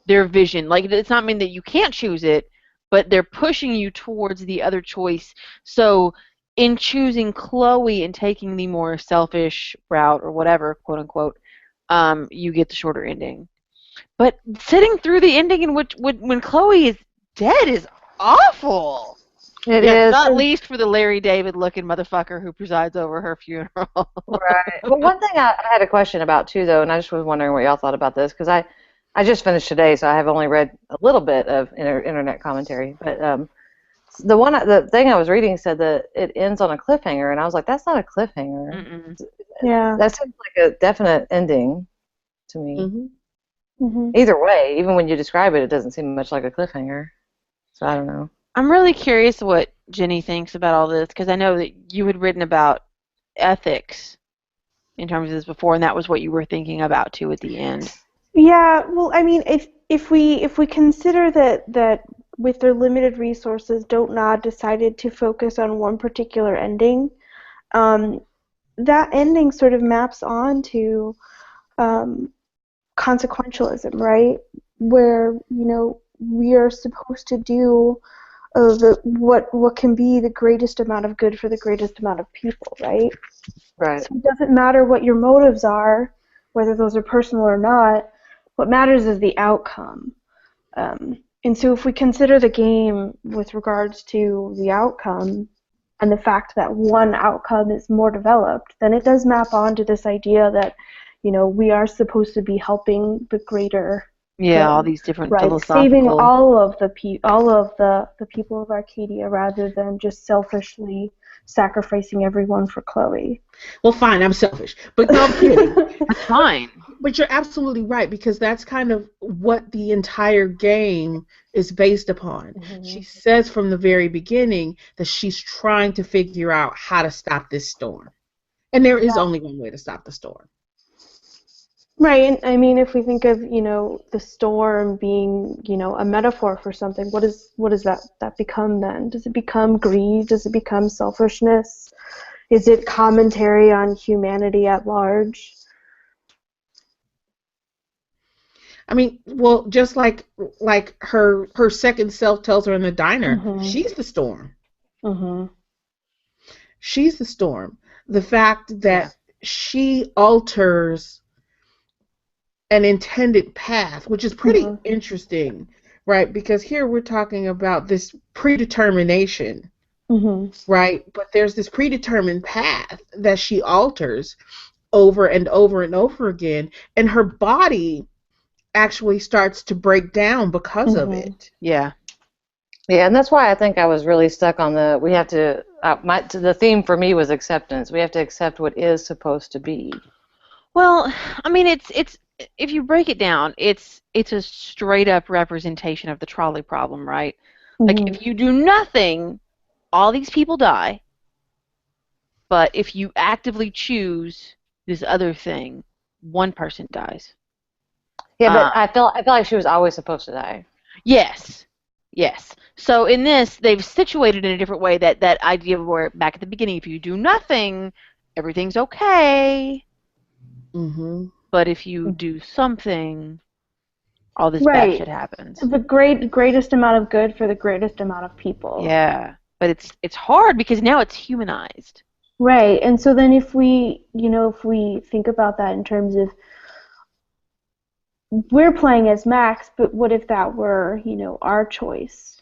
their vision. Like, it's not mean that you can't choose it, but they're pushing you towards the other choice. So in choosing Chloe and taking the more selfish route or whatever, quote unquote, you get the shorter ending. But sitting through the ending in which when Chloe is dead is awful. It Yeah. is. Not least for the Larry David looking motherfucker who presides over her funeral. Right. Well, one thing I had a question about too, though, and I just was wondering what y'all thought about this because I just finished today, so I have only read a little bit of internet commentary. But the thing I was reading said that it ends on a cliffhanger, and I was like, that's not a cliffhanger. Mm-mm. Yeah. That seems like a definite ending to me. Hmm. Mm-hmm. Either way, even when you describe it, it doesn't seem much like a cliffhanger. So I don't know. I'm really curious what Jenny thinks about all this, because I know that you had written about ethics in terms of this before, and that was what you were thinking about too at the end. Yeah, well, I mean, if we consider that with their limited resources, Don't Nod decided to focus on one particular ending, that ending sort of maps on to um, consequentialism, right? Where we are supposed to do what can be the greatest amount of good for the greatest amount of people, right? Right. So it doesn't matter what your motives are, whether those are personal or not. What matters is the outcome. And so if we consider the game with regards to the outcome and the fact that one outcome is more developed, then it does map onto this idea that, we are supposed to be helping the greater Yeah, all good, these different right? Saving philosophical. all of the people of Arcadia rather than just selfishly sacrificing everyone for Chloe. Well, fine, I'm selfish. But no, I'm kidding. That's fine. But you're absolutely right, because that's kind of what the entire game is based upon. Mhm. She says from the very beginning that she's trying to figure out how to stop this storm. And there is only one way to stop the storm. Right, and I mean, if we think of, the storm being, a metaphor for something, what does that become then? Does it become greed? Does it become selfishness? Is it commentary on humanity at large? I mean, well, just like her second self tells her in the diner, Mhm. she's the storm. Mhm. She's the storm. The fact that she alters an intended path, which is pretty interesting, right? Because here we're talking about this predetermination, right? But there's this predetermined path that she alters over and over and over again, and her body actually starts to break down because of it. Yeah. Yeah, and that's why I think I was really stuck on we have to, the theme for me was acceptance. We have to accept what is supposed to be. Well, I mean, it's if you break it down, it's a straight up representation of the trolley problem, right? Like if you do nothing, all these people die. But if you actively choose this other thing, one person dies. Yeah, but I felt like she was always supposed to die. Yes. Yes. So in this, they've situated in a different way that idea where back at the beginning, if you do nothing, everything's okay. Mm-hmm. But if you do something, all this bad Right. shit happens. The greatest amount of good for the greatest amount of people. Yeah. But it's hard because now it's humanized. Right. And so then if we think about that in terms of we're playing as Max, but what if that were, our choice?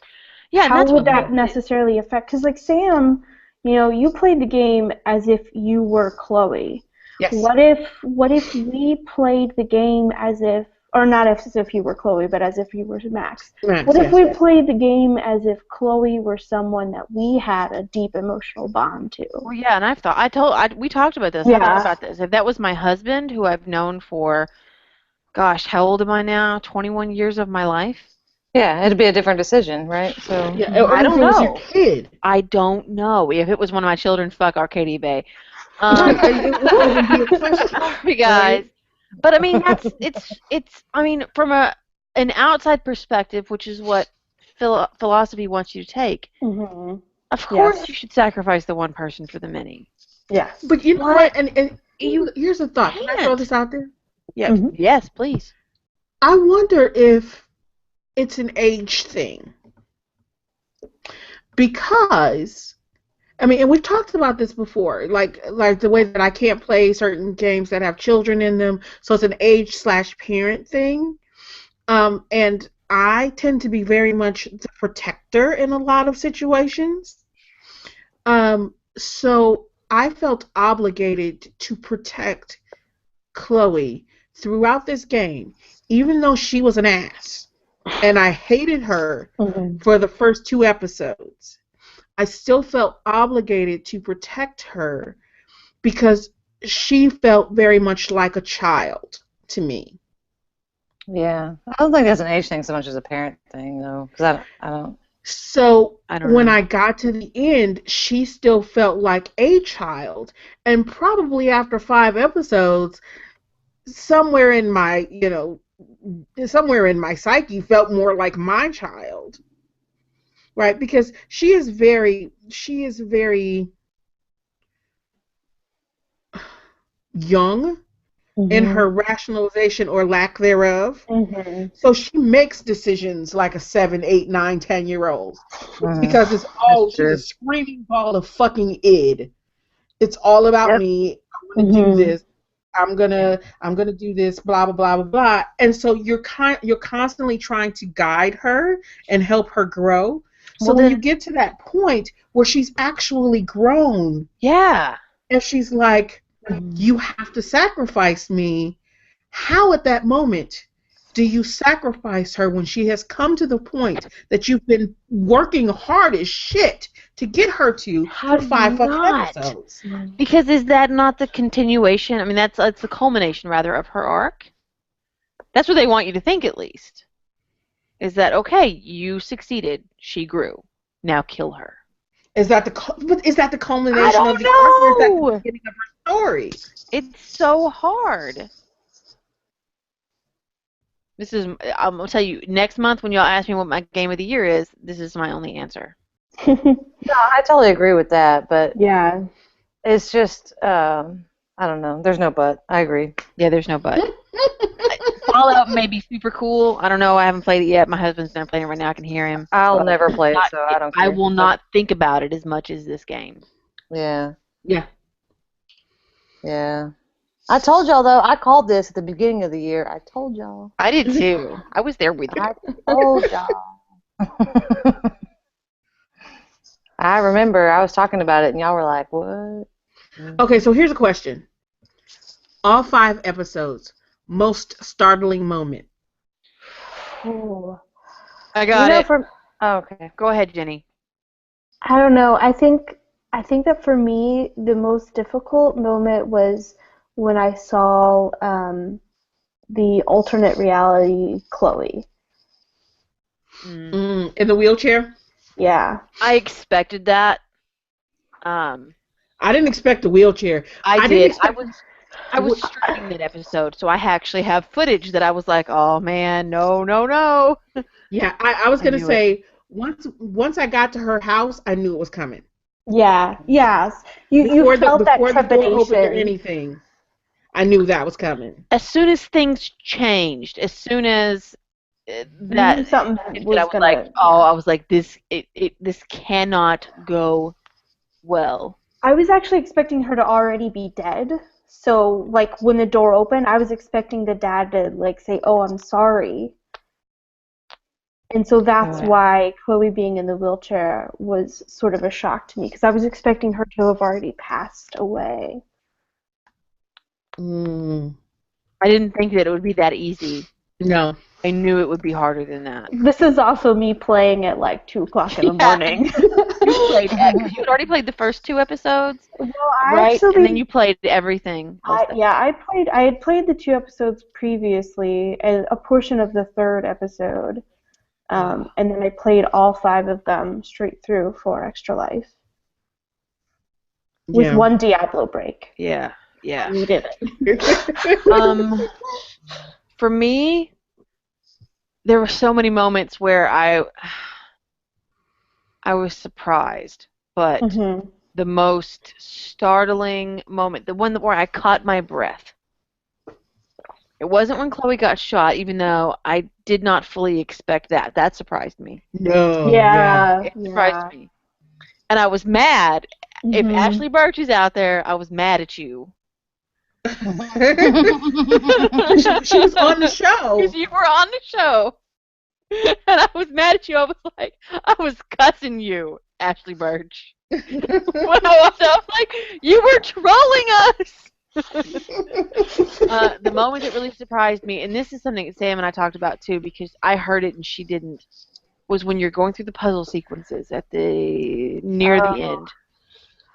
Yeah, and How that's would what that necessarily affect? Because like Sam, you played the game as if you were Chloe. Yes. What if we played the game as if, or not as if you were Chloe, but as if you were Max? What if we played the game as if Chloe were someone that we had a deep emotional bond to? Well, yeah, and we talked about this. Yeah. I thought about this. If that was my husband, who I've known for, gosh, how old am I now? 21 years of my life. Yeah, it'd be a different decision, right? So Yeah, I don't know. Your kid. I don't know. If it was one of my children, fuck Arcadia Bay. It wouldn't even be a question. Sorry, guys. Right? But I mean, it's. I mean, from an outside perspective, which is what philosophy wants you to take. Mm-hmm. Of course, you should sacrifice the one person for the many. Yeah. But you know what? And here's a thought. Can I throw this out there? Yeah. Mm-hmm. Yes, please. I wonder if it's an age thing. Because, I mean, and we've talked about this before, like the way that I can't play certain games that have children in them, so it's an age/parent thing. And I tend to be very much the protector in a lot of situations. So I felt obligated to protect Chloe throughout this game, even though she was an ass. And I hated her for the first 2 episodes. I still felt obligated to protect her because she felt very much like a child to me. Yeah, I don't think that's an age thing so much as a parent thing, though, because I don't. So I don't when know. I got to the end, she still felt like a child, and probably after 5 episodes, somewhere in my, somewhere in my psyche felt more like my child, right? Because she is very young in Mhm. her rationalization or lack thereof. Mhm. So she makes decisions like a 7, 8, 9, 10 year old Mhm. because That's she's a true. screaming ball of fucking id. It's all about Yep. me. I'm gonna do Mhm. this. I'm gonna do this. Blah blah blah blah blah. And so you're constantly trying to guide her and help her grow. So Well, when you then, get to that point where she's actually grown Yeah. and she's like, Mhm. "You have to sacrifice me." How at that moment do you sacrifice her when she has come to the point that you've been working hard as shit to get her to How for do you 5 fucking not? episodes? Because is that not the continuation? I mean, that's the culmination, rather, of her arc. That's what they want you to think, at least. Is that okay? You succeeded. She grew. Now kill her. Is that the I culmination of don't the arc, or is that the know. beginning of her story? It's so hard. This is. I'm gonna tell you next month when y'all ask me what my game of the year is. This is my only answer. no, I totally agree with that, but Yeah. it's just, I don't know. There's no but. I agree. Yeah, there's no but. Fallout may be super cool. I don't know. I haven't played it yet. My husband's there playing it right now. I can hear him. I'll But never play it, not, so I don't I care. will not think about it as much as this game. Yeah, Yeah. yeah. I told y'all, though, I called this at the beginning of the year. I told y'all. I did too. I was there with you. I told y'all. I remember I was talking about it, and y'all were like, what? Okay, so here's a question. All 5 episodes, most startling moment. Ooh. I got it. From. Oh, okay. Go ahead, Jenny. I don't know. I think that for me the most difficult moment was when I saw the alternate reality Chloe. In the wheelchair? Yeah. I expected that. I didn't expect the wheelchair. I I didn't did. expect. I was streaming that episode, so I actually have footage that I was like, "Oh man, no, no, no!" Yeah, I was I gonna knew it. say once I got to her house, I knew it was coming. Yeah. Yes. You felt that Before the door opened or trepidation. anything, I knew that was coming. As soon as things changed, as soon as You knew that something shifted, I was was like, gonna, "Oh, yeah. I was like, this cannot go well." I was actually expecting her to already be dead. So, like, when the door opened, I was expecting the dad to, like, say, "Oh, I'm sorry." And so that's Yeah. why Chloe being in the wheelchair was sort of a shock to me, because I was expecting her to have already passed away. Mm, I didn't think that it would be that easy. no. I knew it would be harder than that. This is also me playing at, like, 2 o'clock in the Yeah, morning. you played because you had already played the first 2 episodes, Well, I right? And then actually you played everything else. I had played the 2 episodes previously, and a portion of the third episode, and then I played all 5 of them straight through for Extra Life with Yeah. one Diablo break. Yeah, I yeah. needed it. For me, there were so many moments where I was surprised, but Mhm. the most startling moment, the one where I caught my breath. It wasn't when Chloe got shot, even though I did not fully expect that. That surprised me. No. Yeah. Yeah, It surprised yeah. me. And I was mad. If Mhm. Ashley Birch is out there, I was mad at you. She was on the Because show. you were on the show. And I was mad at you. I was cussing you, Ashley Birch. When I was like, you were trolling us. The moment that really surprised me, and this is something that Sam and I talked about too, because I heard it and she didn't, was when you're going through the puzzle sequences at the near the end,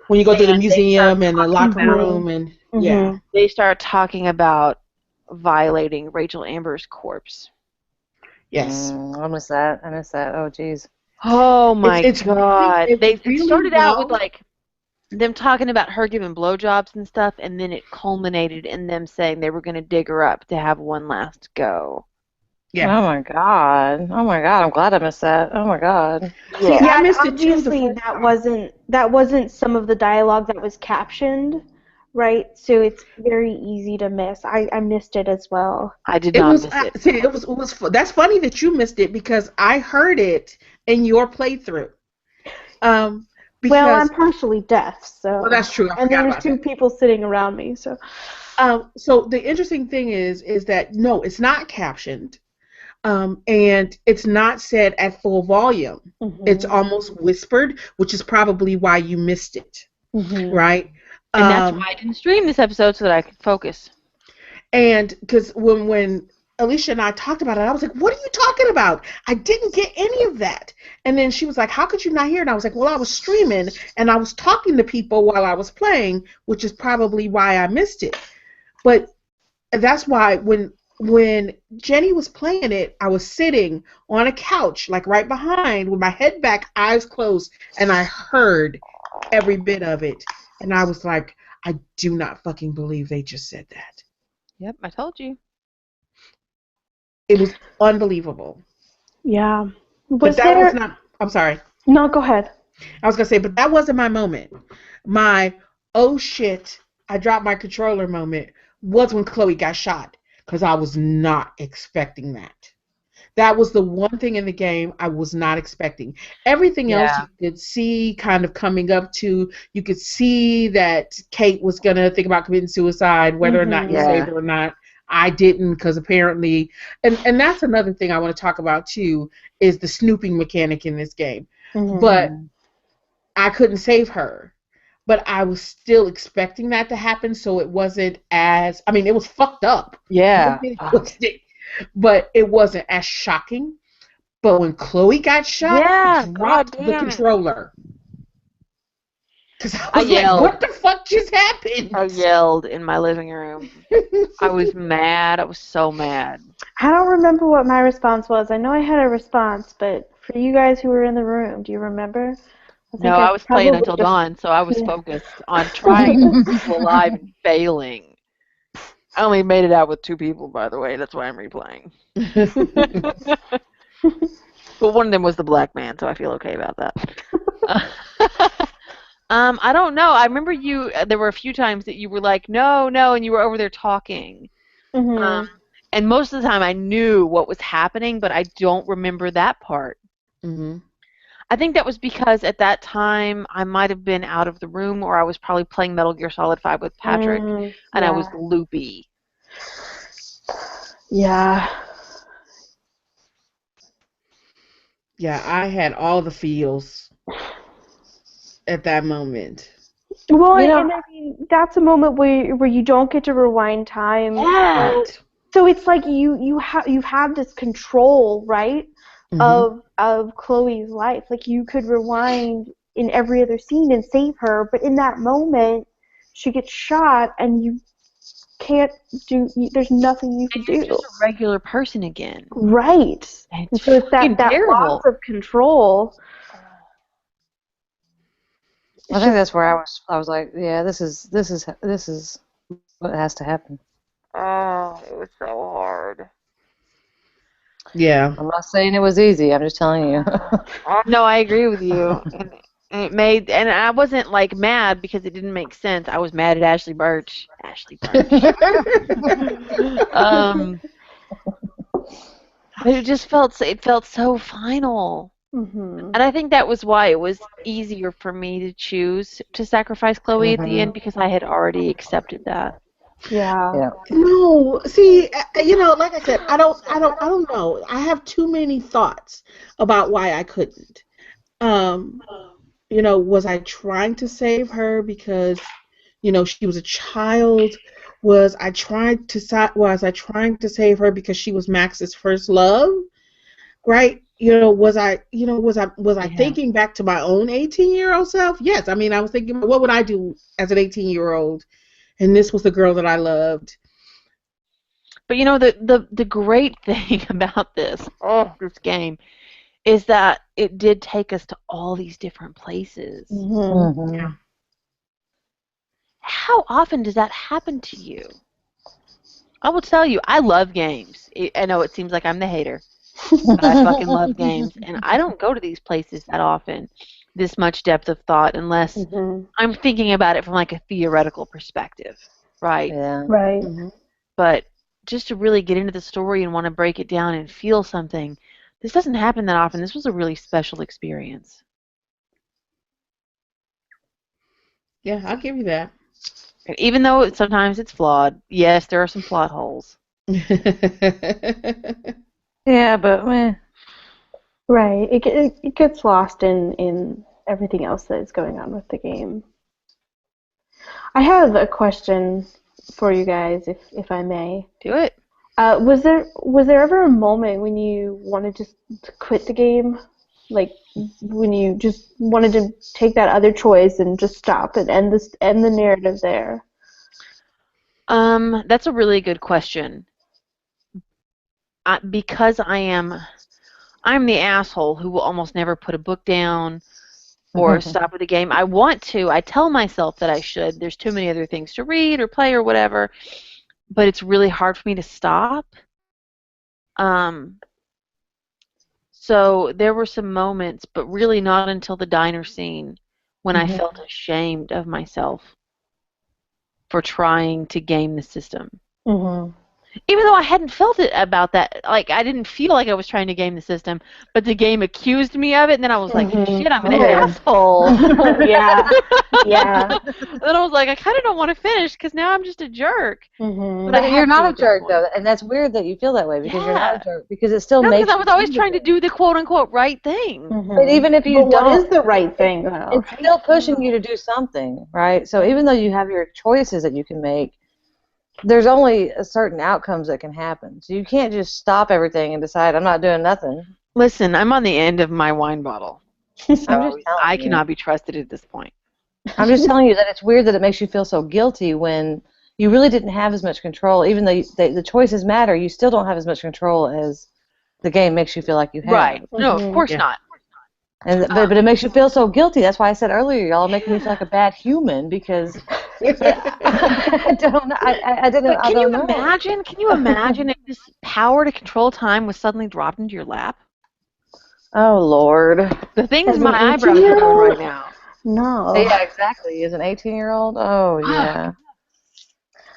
When you go to the and they start museum and the talking locker about Mhm. room and yeah. Mhm. they start talking about violating Rachel Amber's corpse. Yes. I miss that. Oh, geez. Oh my It's God! it's It really started out with well. like them talking about her giving blowjobs and stuff, and then it culminated in them saying they were going to dig her up to have one last go. Yeah. Oh my God. Oh my God. I'm glad I missed that. Oh my God. See, Yeah. I Yeah, and missed it too the obviously first time. that wasn't some of the dialogue that was captioned, right? So it's very easy to miss. I missed it as well. I did It not was miss it. see, that's funny that you missed it because I heard it in your playthrough. Um, Well, I'm because partially deaf, well, so that's true. I and forgot there's about two that. people sitting around me, so. So the interesting thing is that no, it's not captioned, and it's not said at full volume. It's Mhm. almost whispered, which is probably why you missed it, Mhm. right? And that's why Um, I didn't stream this episode so that I could focus. and because when Alicia and I talked about it, I was like, "What are you talking about? I didn't get any of that." And then she was like, "How could you not hear it?" And I was like, "Well, I was streaming and I was talking to people while I was playing, which is probably why I missed it." But that's why when Jenny was playing it, I was sitting on a couch, like right behind, with my head back, eyes closed, and I heard every bit of it. And I was like, I do not fucking believe they just said that. Yep, I told you. It was unbelievable. Yeah. But Was that was there? not, I'm sorry. No, go ahead. I was going to say, but that wasn't my moment. My, oh shit, I dropped my controller moment was when Chloe got shot because I was not expecting that. That was the one thing in the game I was not expecting. Everything else Yeah. you could see kind of coming up to, you could see that Kate was going to think about committing suicide, whether or not you Mhm. saved Yeah. her or not. I didn't because apparently, and that's another thing I want to talk about too, is the snooping mechanic in this game. Mhm. But I couldn't save her. But I was still expecting that to happen, so it wasn't as, I mean, it was fucked up. Yeah. Don't get it Fuck. twisted. But it wasn't as shocking. But when Chloe got shot, I Yeah. God dropped the damn it. controller. Because I I was like, yelled. what the fuck just happened? I yelled in my living room. I was mad. I was so mad. I don't remember what my response was. I know I had a response, but for you guys who were in the room, do you remember? I No, think I I was playing probably until just. dawn, so I was Yeah. focused on trying to keep people alive and failing. I only made it out with 2 people, by the way. That's why I'm replaying. But one of them was the black man, so I feel okay about that. I don't know. I remember you. There were a few times that you were like, "No, no," and you were over there talking. Um, Mhm. and most of the time, I knew what was happening, but I don't remember that part. hmm I think that was because at that time I might have been out of the room, or I was probably playing Metal Gear Solid 5 with Patrick, and I was Yeah. loopy. Yeah. Yeah, I had all the feels at that moment. Well, You know, and I mean that's a moment where you don't get to rewind time. Yeah. So, Right. so it's like you've had this control, right, hmm of Chloe's life. Like you could rewind in every other scene and save her, but in that moment she gets shot and you can't there's nothing you can And you're do. just a regular person again. Right. And And it's so it's fucking that loss terrible. of control. I It's think just that's where I was like, yeah, this is what has to happen. Oh, it was so hard. Yeah. I'm not saying it was easy. I'm just telling you. No, I agree with you. And I wasn't like mad because it didn't make sense. I was mad at Ashley Birch. Ashley Birch. um, but it felt so final. Mhm. And I think that was why it was easier for me to choose to sacrifice Chloe at the hmm end because I had already accepted that. Yeah. Yeah. No, see, like I said, I don't know. I have too many thoughts about why I couldn't. Um, was I trying to save her because, she was a child? Was I trying to save her because she was Max's first love? Right? Was I Yeah. thinking back to my own 18-year-old self? Yes. I mean, I was thinking, what would I do as an 18-year-old? And this was the girl that I loved. But you know, the great thing about this game is that it did take us to all these different places. Mm-hmm. Yeah. How often does that happen to you? I will tell you, I love games. I know it seems like I'm the hater, but I fucking love games, and I don't go to these places that often, this much depth of thought, unless Mm-hmm. I'm thinking about it from like a theoretical perspective, right? Yeah. Right. Mm-hmm. But just to really get into the story and want to break it down and feel something, this doesn't happen that often. This was a really special experience. Yeah, I'll give you that. And even though sometimes it's flawed, yes, there are some plot holes. Yeah, but meh. Right. It gets lost in everything else that is going on with the game. I have a question for you guys, if I may. Do it. Was there ever a moment when you wanted to quit the game, like when you just wanted to take that other choice and just stop and end the narrative there? That's a really good question. Because I'm the asshole who will almost never put a book down or stop with a game. I want to. I tell myself that I should. There's too many other things to read or play or whatever, but it's really hard for me to stop. So there were some moments, but really not until the diner scene when I felt ashamed of myself for trying to game the system. Mm-hmm. Even though I hadn't felt it about that, like I didn't feel like I was trying to game the system, but the game accused me of it, and then I was like, shit, I'm an asshole. Yeah. Yeah. And then I was like, I kind of don't want to finish because now I'm just a jerk. Mm-hmm. But I But had you're to not at a that jerk point. though, and that's weird that you feel that way because you're not a Yeah. jerk because it still No, makes because I was always you trying to do the quote unquote right thing. Mm-hmm. But even if you But what don't, is the right thing, though? it's still pushing you to do something, right? So even though you have your choices that you can make, there's only a certain outcomes that can happen. So you can't just stop everything and decide I'm not doing nothing. Listen, I'm on the end of my wine bottle, so I'm just telling I you. cannot be trusted at this point. I'm just telling you that it's weird that it makes you feel so guilty when you really didn't have as much control. Even though the choices matter, you still don't have as much control as the game makes you feel like you have. Right. No, of course Yeah. not. And but it makes you feel so guilty. That's why I said earlier, y'all are making me feel like a bad human because I don't know. I didn't. But I can you don't know. imagine? Can you imagine if this power to control time was suddenly dropped into your lap? Oh Lord. The things As an my eyebrows are doing 18-year-old? right now. No. Yeah, exactly. As an 18-year-old. Oh yeah.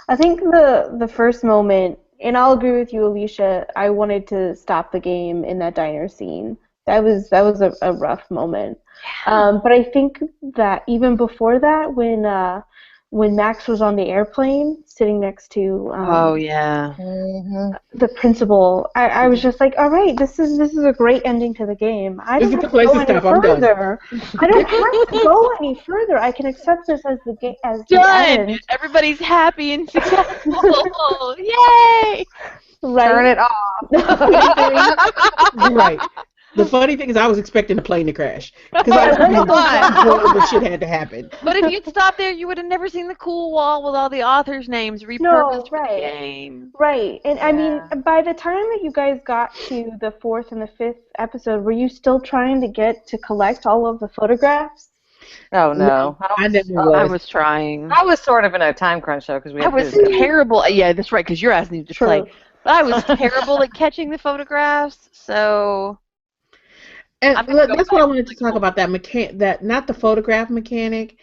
I think the first moment, and I'll agree with you, Alicia, I wanted to stop the game in that diner scene. That was a rough moment. But I think that even before that, when Max was on the airplane sitting next to Oh yeah. the principal, I was just like, all right, this is a great ending to the game. I This don't is the have to place go to any stop. I'm done. further. I don't have to go any further. I can accept this as the Done. end. Everybody's happy and successful. Yay! Turn Right. it off. Right. The funny thing is, I was expecting the plane to crash because I knew Why? horrible shit had to happen. But if you'd stopped there, you would have never seen the cool wall with all the authors' names repurposed No, for the right. game. Right. And I mean, Yeah. by the time that you guys got to the fourth and the fifth episode, were you still trying to get to collect all of the photographs? Oh no. I never I was. was trying. I was sort of in a time crunch though because we I had was to do this. terrible. Yeah, that's right, because your ass needed to play. True. But I was terrible at catching the photographs, so And I'm gonna go that's back what I to wanted to like talk about, that not the photograph mechanic,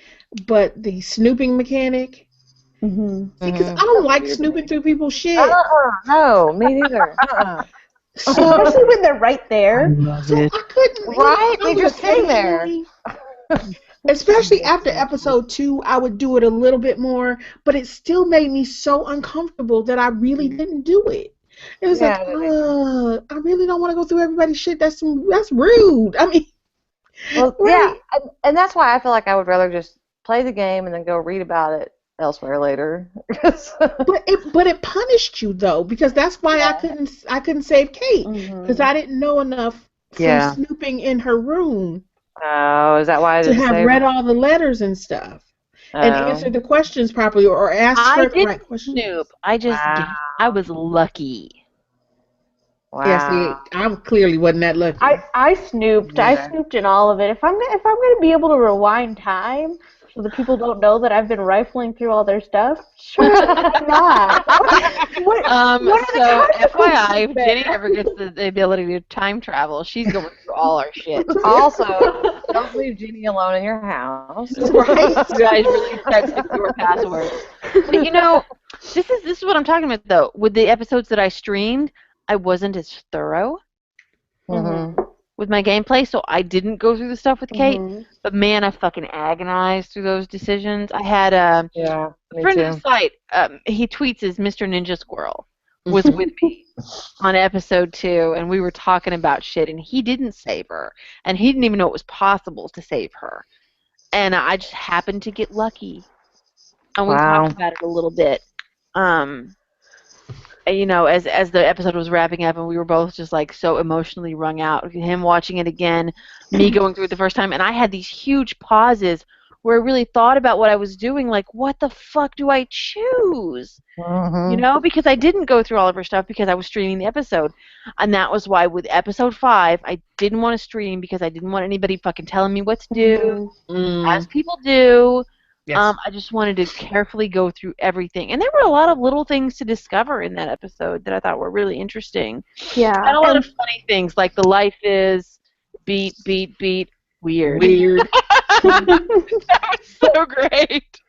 but the snooping mechanic. Mm-hmm. Because I don't like snooping through people's shit. No, me neither. Especially when they're right there. So I couldn't. Right? I They're would just sitting there. occasionally, especially after episode 2, I would do it a little bit more, but it still made me so uncomfortable that I really didn't do it. It was Yeah, like, I really don't want to go through everybody's shit. That's rude. I mean, well, right? yeah, and that's why I feel like I would rather just play the game and then go read about it elsewhere later. But it punished you though, because that's why I couldn't save Kate, because I didn't know enough from snooping in her room Oh, is that why I to didn't have save read her? all the letters and stuff. and answer the questions properly or ask I her the right didn't questions. snoop. I just guessed. I was lucky. Yeah, see, I clearly wasn't that lucky. I snooped. I snooped in all of it. If I'm gonna be able to rewind time so that people don't know that I've been rifling through all their stuff, sure, why not? What are So the consequences FYI, if there? Jenny ever gets the ability to time travel, she's going through all our shit. Also, don't leave Jenny alone in your house. Right? You guys really set secure passwords. But you know, this is what I'm talking about though. With the episodes that I streamed, I wasn't as thorough with my gameplay, so I didn't go through the stuff with Kate. But man, I fucking agonized through those decisions. I had a friend of the site. He tweets as Mr. Ninja Squirrel was with me on episode 2, and we were talking about shit, and he didn't save her, and he didn't even know it was possible to save her, and I just happened to get lucky, and we talked about it a little bit. You know, as the episode was wrapping up, and we were both just like so emotionally wrung out. Him watching it again, me going through it the first time, and I had these huge pauses where I really thought about what I was doing, like, what the fuck do I choose? You know, because I didn't go through all of her stuff because I was streaming the episode, and that was why with episode 5, I didn't want to stream because I didn't want anybody fucking telling me what to do, as people do. Yes. I just wanted to carefully go through everything. And there were a lot of little things to discover in that episode that I thought were really interesting. Yeah. And a lot of funny things, like the life is beat, beat, beat, weird. That was so great.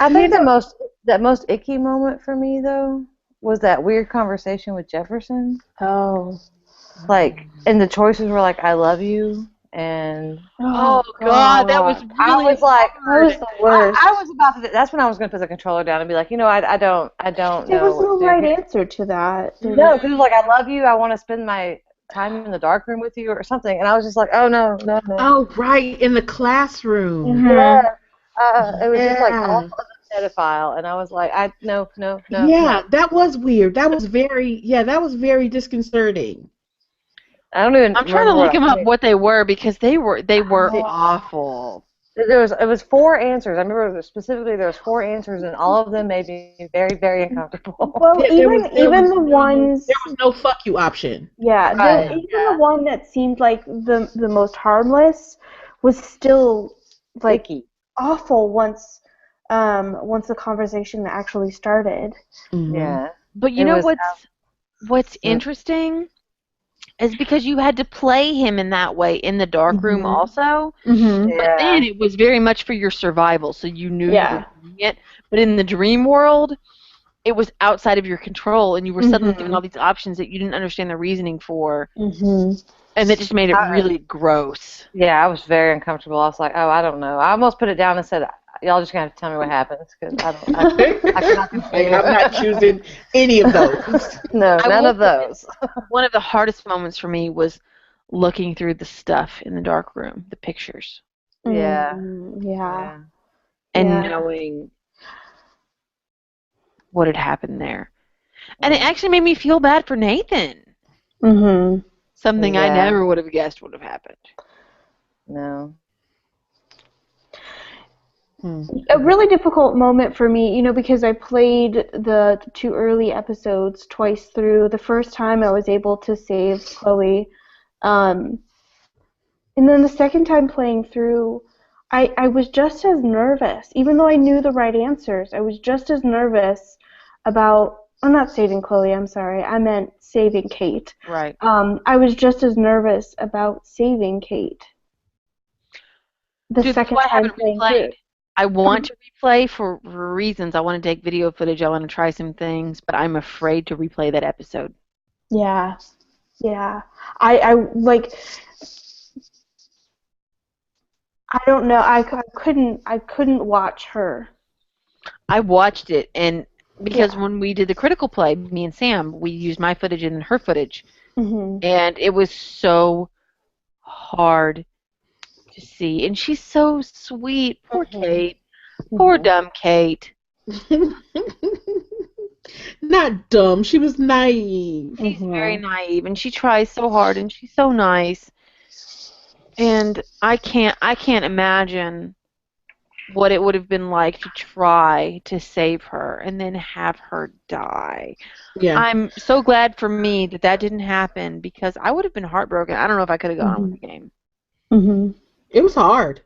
I think that most icky moment for me, though, was that weird conversation with Jefferson. Oh. Like, and the choices were like, I love you, and... Oh, God, that was really I was like, that was the worst. I was about to... That's when I was going to put the controller down and be like, you know, I don't know. There was no right answer to that. No, because it was like, I love you, I want to spend my time in the dark room with you or something. And I was just like, oh, no. Oh, right, in the classroom. Yeah. It was just like all a pedophile, and I was like, no. Yeah, that was weird. That was very disconcerting. I don't even. I'm trying to look them up what they were because they were awful. It was 4 answers. I remember specifically there was 4 answers, and all of them made me very, very uncomfortable. Well, even the ones there was no fuck you option. Yeah, even the one that seemed like the most harmless was still like icky. Awful once the conversation actually started. Yeah. But you know what's interesting is because you had to play him in that way in the dark room also. But then it was very much for your survival, so you knew you were doing it. But in the dream world, it was outside of your control, and you were suddenly given all these options that you didn't understand the reasoning for. And that just made it really gross. Yeah, I was very uncomfortable. I was like, oh, I don't know. I almost put it down and said, y'all just going to have to tell me what happens, because I cannot I'm not choosing any of those. No, none of those. One of the hardest moments for me was looking through the stuff in the dark room, the pictures. Yeah. And knowing what had happened there. And it actually made me feel bad for Nathan. Something I never would have guessed would have happened. No. A really difficult moment for me, because I played the 2 early episodes twice through. The first time I was able to save Chloe. And then the second time playing through, I was just as nervous. Even though I knew the right answers, I was just as nervous about... I'm not saving Chloe, I'm sorry. I meant saving Kate. Right. I was just as nervous about saving Kate. The second time playing through. I want to replay for reasons. I want to take video footage. I want to try some things, but I'm afraid to replay that episode. Yeah. I don't know. I couldn't watch her. I watched it, and because when we did the critical play, me and Sam, we used my footage and her footage, and it was so hard to see. And she's so sweet. Poor Kate. Poor dumb Kate. Not dumb. She was naive. She's very naive, and she tries so hard, and she's so nice. And I can't imagine what it would have been like to try to save her and then have her die. Yeah. I'm so glad for me that that didn't happen because I would have been heartbroken. I don't know if I could have gone on with Mhm. the game. Mhm. It was hard.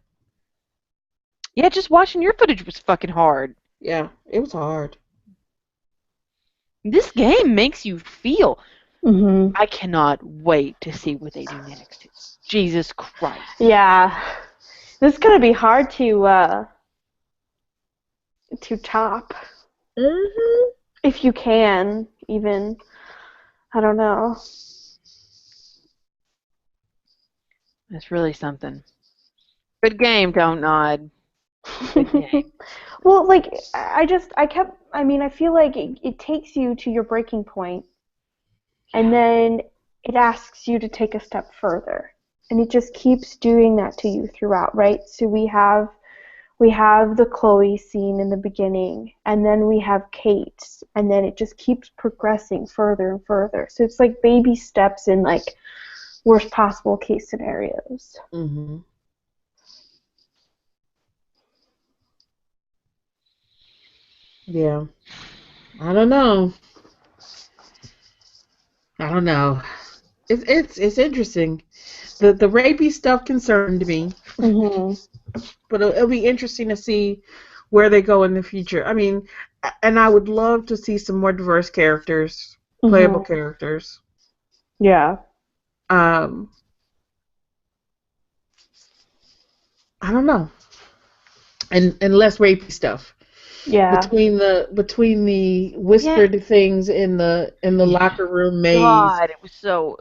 Yeah, just watching your footage was fucking hard. Yeah, it was hard. This game makes you feel. Mhm. I cannot wait to see what they do next. Jesus Christ. Yeah. This is gonna be hard to top Hmm. if you can even. I don't know. That's really something. Good game, don't nod. Good game. Well, like I mean, I feel like it takes you to your breaking point, and then it asks you to take a step further, and it just keeps doing that to you throughout, right? So we have the Chloe scene in the beginning, and then we have Kate, and then it just keeps progressing further and further. So it's like baby steps in like worst possible case scenarios. Hmm. Yeah. I don't know. I don't know. It's interesting. The rapey stuff concerned me, Mhm. but it'll be interesting to see where they go in the future. I mean, and I would love to see some more diverse characters, playable Mhm. characters. Yeah. Um, I don't know, and less rapey stuff Yeah. between the Yeah. whispered things in the Yeah. locker room maze. God, it was so.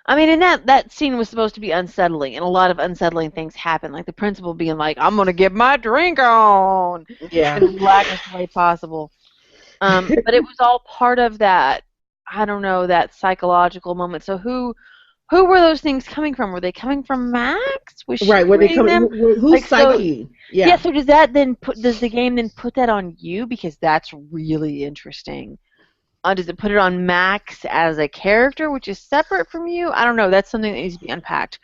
I mean, and that scene was supposed to be unsettling, and a lot of unsettling things happen, like the principal being like, "I'm gonna get my drink on," Yeah. in the blackest way possible. But it was all part of that. I don't know, that psychological moment. So who were those things coming from? Were they coming from Max? Was she Right. Where they creating come? them? Who's Like so. psyche? Yeah. Yeah. So does the game then put that on you because that's really interesting? Does it put it on Max as a character, which is separate from you? I don't know. That's something that needs to be unpacked.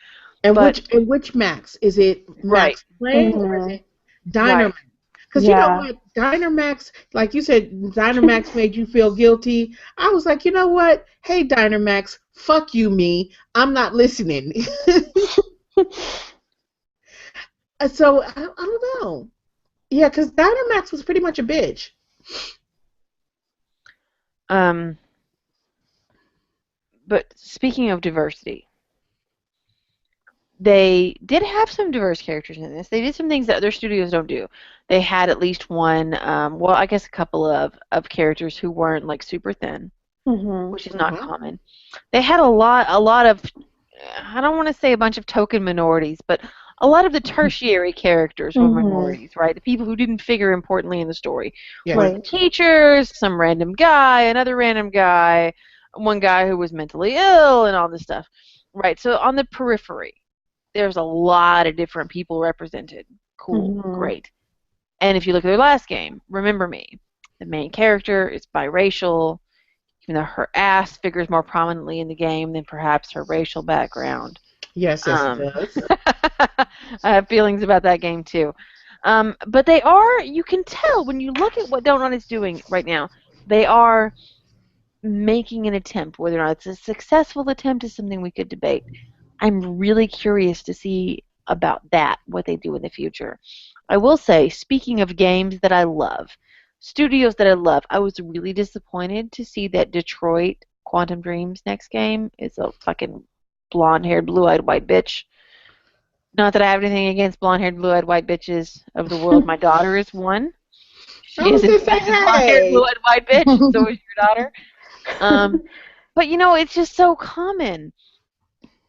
And But which Max? Is it right, Max playing or is Mhm. it Dynamax? right. Because you know Yeah. what, Dynamax, like you said, Dynamax made you feel guilty. I was like, you know what? Hey, Dynamax, fuck you, me. I'm not listening. So I don't know. Yeah, because Dynamax was pretty much a bitch. Um, but speaking of diversity, they did have some diverse characters in this. They did some things that other studios don't do. They had at least one, well, I guess a couple of characters who weren't like super thin, Mhm. which is not Uh-huh. common. They had a lot of, I don't want to say a bunch of token minorities, but a lot of the tertiary characters were Mhm. minorities, right? The people who didn't figure importantly in the story were Yes. the Right. teachers, some random guy, another random guy, one guy who was mentally ill, and all this stuff, right? So on the periphery, there's a lot of different people represented. Cool, Mhm. great. And if you look at their last game, Remember Me, the main character is biracial, even though her ass figures more prominently in the game than perhaps her racial background. Yes, yes, it Um, does. I have feelings about that game too. But they are, you can tell when you look at what Donut is doing right now, they are making an attempt. Whether or not it's a successful attempt is something we could debate. I'm really curious to see about that, what they do in the future. I will say, speaking of games that I love, studios that I love, I was really disappointed to see that Detroit Quantum Dreams next game is a fucking blonde haired, blue eyed white bitch. Not that I have anything against blonde haired, blue eyed white bitches of the world. My daughter is one. I She is, was in gonna say, fact, a blonde haired, blue hey. eyed white bitch, and so is your daughter. Um, but it's just so common.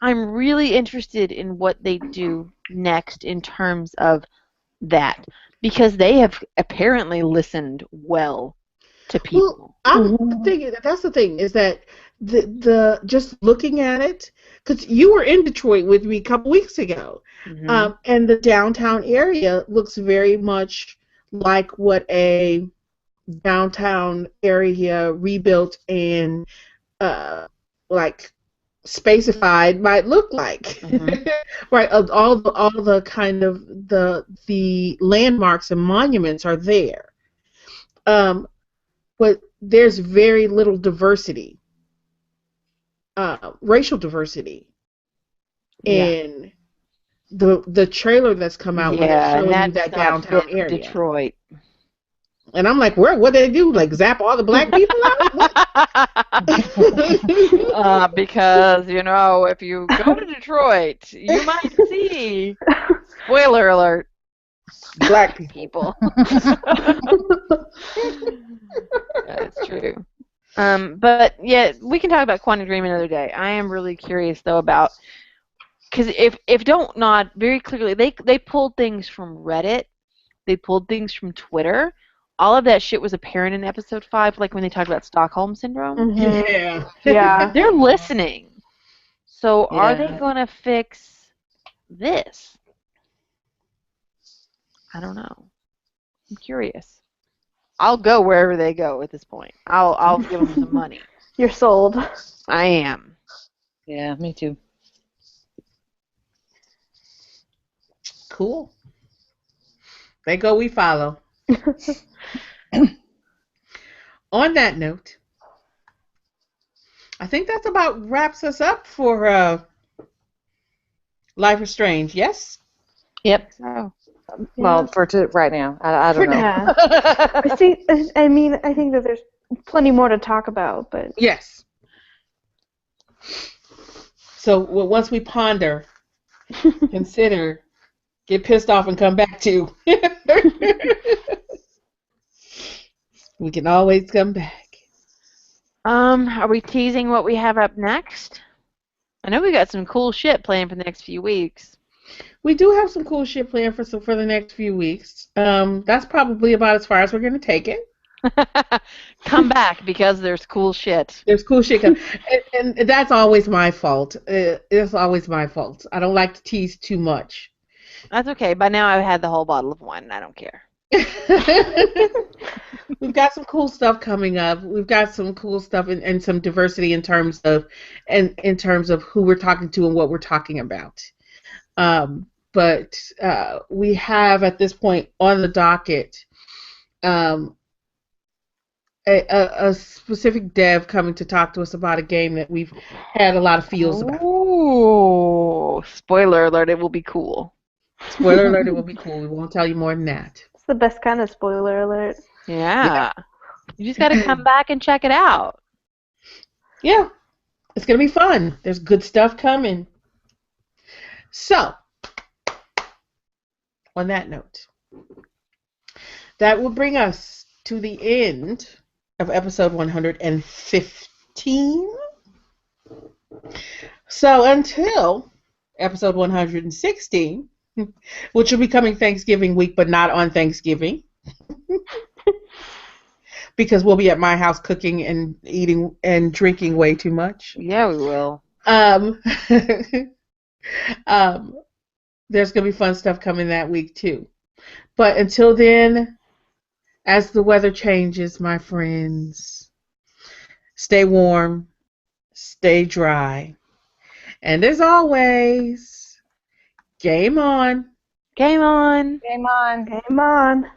I'm really interested in what they do next in terms of that because they have apparently listened well to Well, people. I'm Mhm. thinking that's the thing is that the just looking at it, because you were in Detroit with me a couple weeks ago, Hmm. and the downtown area looks very much like what a downtown area rebuilt and like spacified might look like. Mhm. Right, all the kind of the landmarks and monuments are there. But there's very little diversity, racial diversity Yeah. in the trailer that's come out when they're Yeah, and showing you that does that not downtown fit area. Detroit. And I'm like, what did they do? Like zap all the black people out? What? Because, if you go to Detroit, you might see, spoiler alert, Black people. people. That's true. But yeah, we can talk about Quantum Dream another day. I am really curious though about because if don't not very clearly they pulled things from Reddit, they pulled things from Twitter. All of that shit was apparent in episode 5, like when they talked about Stockholm syndrome. Mhm. Yeah. Yeah. They're listening. So are they Yeah. gonna fix this? I don't know. I'm curious. I'll go wherever they go at this point. I'll give them some money. You're sold. I am. Yeah, me too. Cool. They go, we follow. On that note, I think that's about wraps us up for Life is Strange. Yes? Yep. So Well, right now, I For don't know. now. Yeah. I think that there's plenty more to talk about, but Yes. So once we ponder, consider, get pissed off, and come back to, we can always come back. are we teasing what we have up next? I know we got some cool shit planned for the next few weeks. We do have some cool shit planned for the next few weeks. That's probably about as far as we're gonna take it. Come back because there's cool shit. There's cool shit coming, and that's always my fault. It's always my fault. I don't like to tease too much. That's okay. By now I've had the whole bottle of wine and I don't care. We've got some cool stuff coming up. We've got some cool stuff and some diversity in terms of who we're talking to and what we're talking about. But we have at this point on the docket um, a specific dev coming to talk to us about a game that we've had a lot of feels about. Ooh, spoiler alert, it will be cool. Spoiler alert, it will be cool. We won't tell you more than that. it's the best kind of spoiler alert. Yeah. You just got to come back and check it out. Yeah, it's going to be fun. There's good stuff coming. So, on that note, that will bring us to the end of episode 115. So, until episode 116, which will be coming Thanksgiving week, but not on Thanksgiving, because we'll be at my house cooking and eating and drinking way too much. Yeah, we will. Um, there's going to be fun stuff coming that week too. But until then, as the weather changes, my friends, stay warm, stay dry, and as always, game on. Game on. Game on. Game on.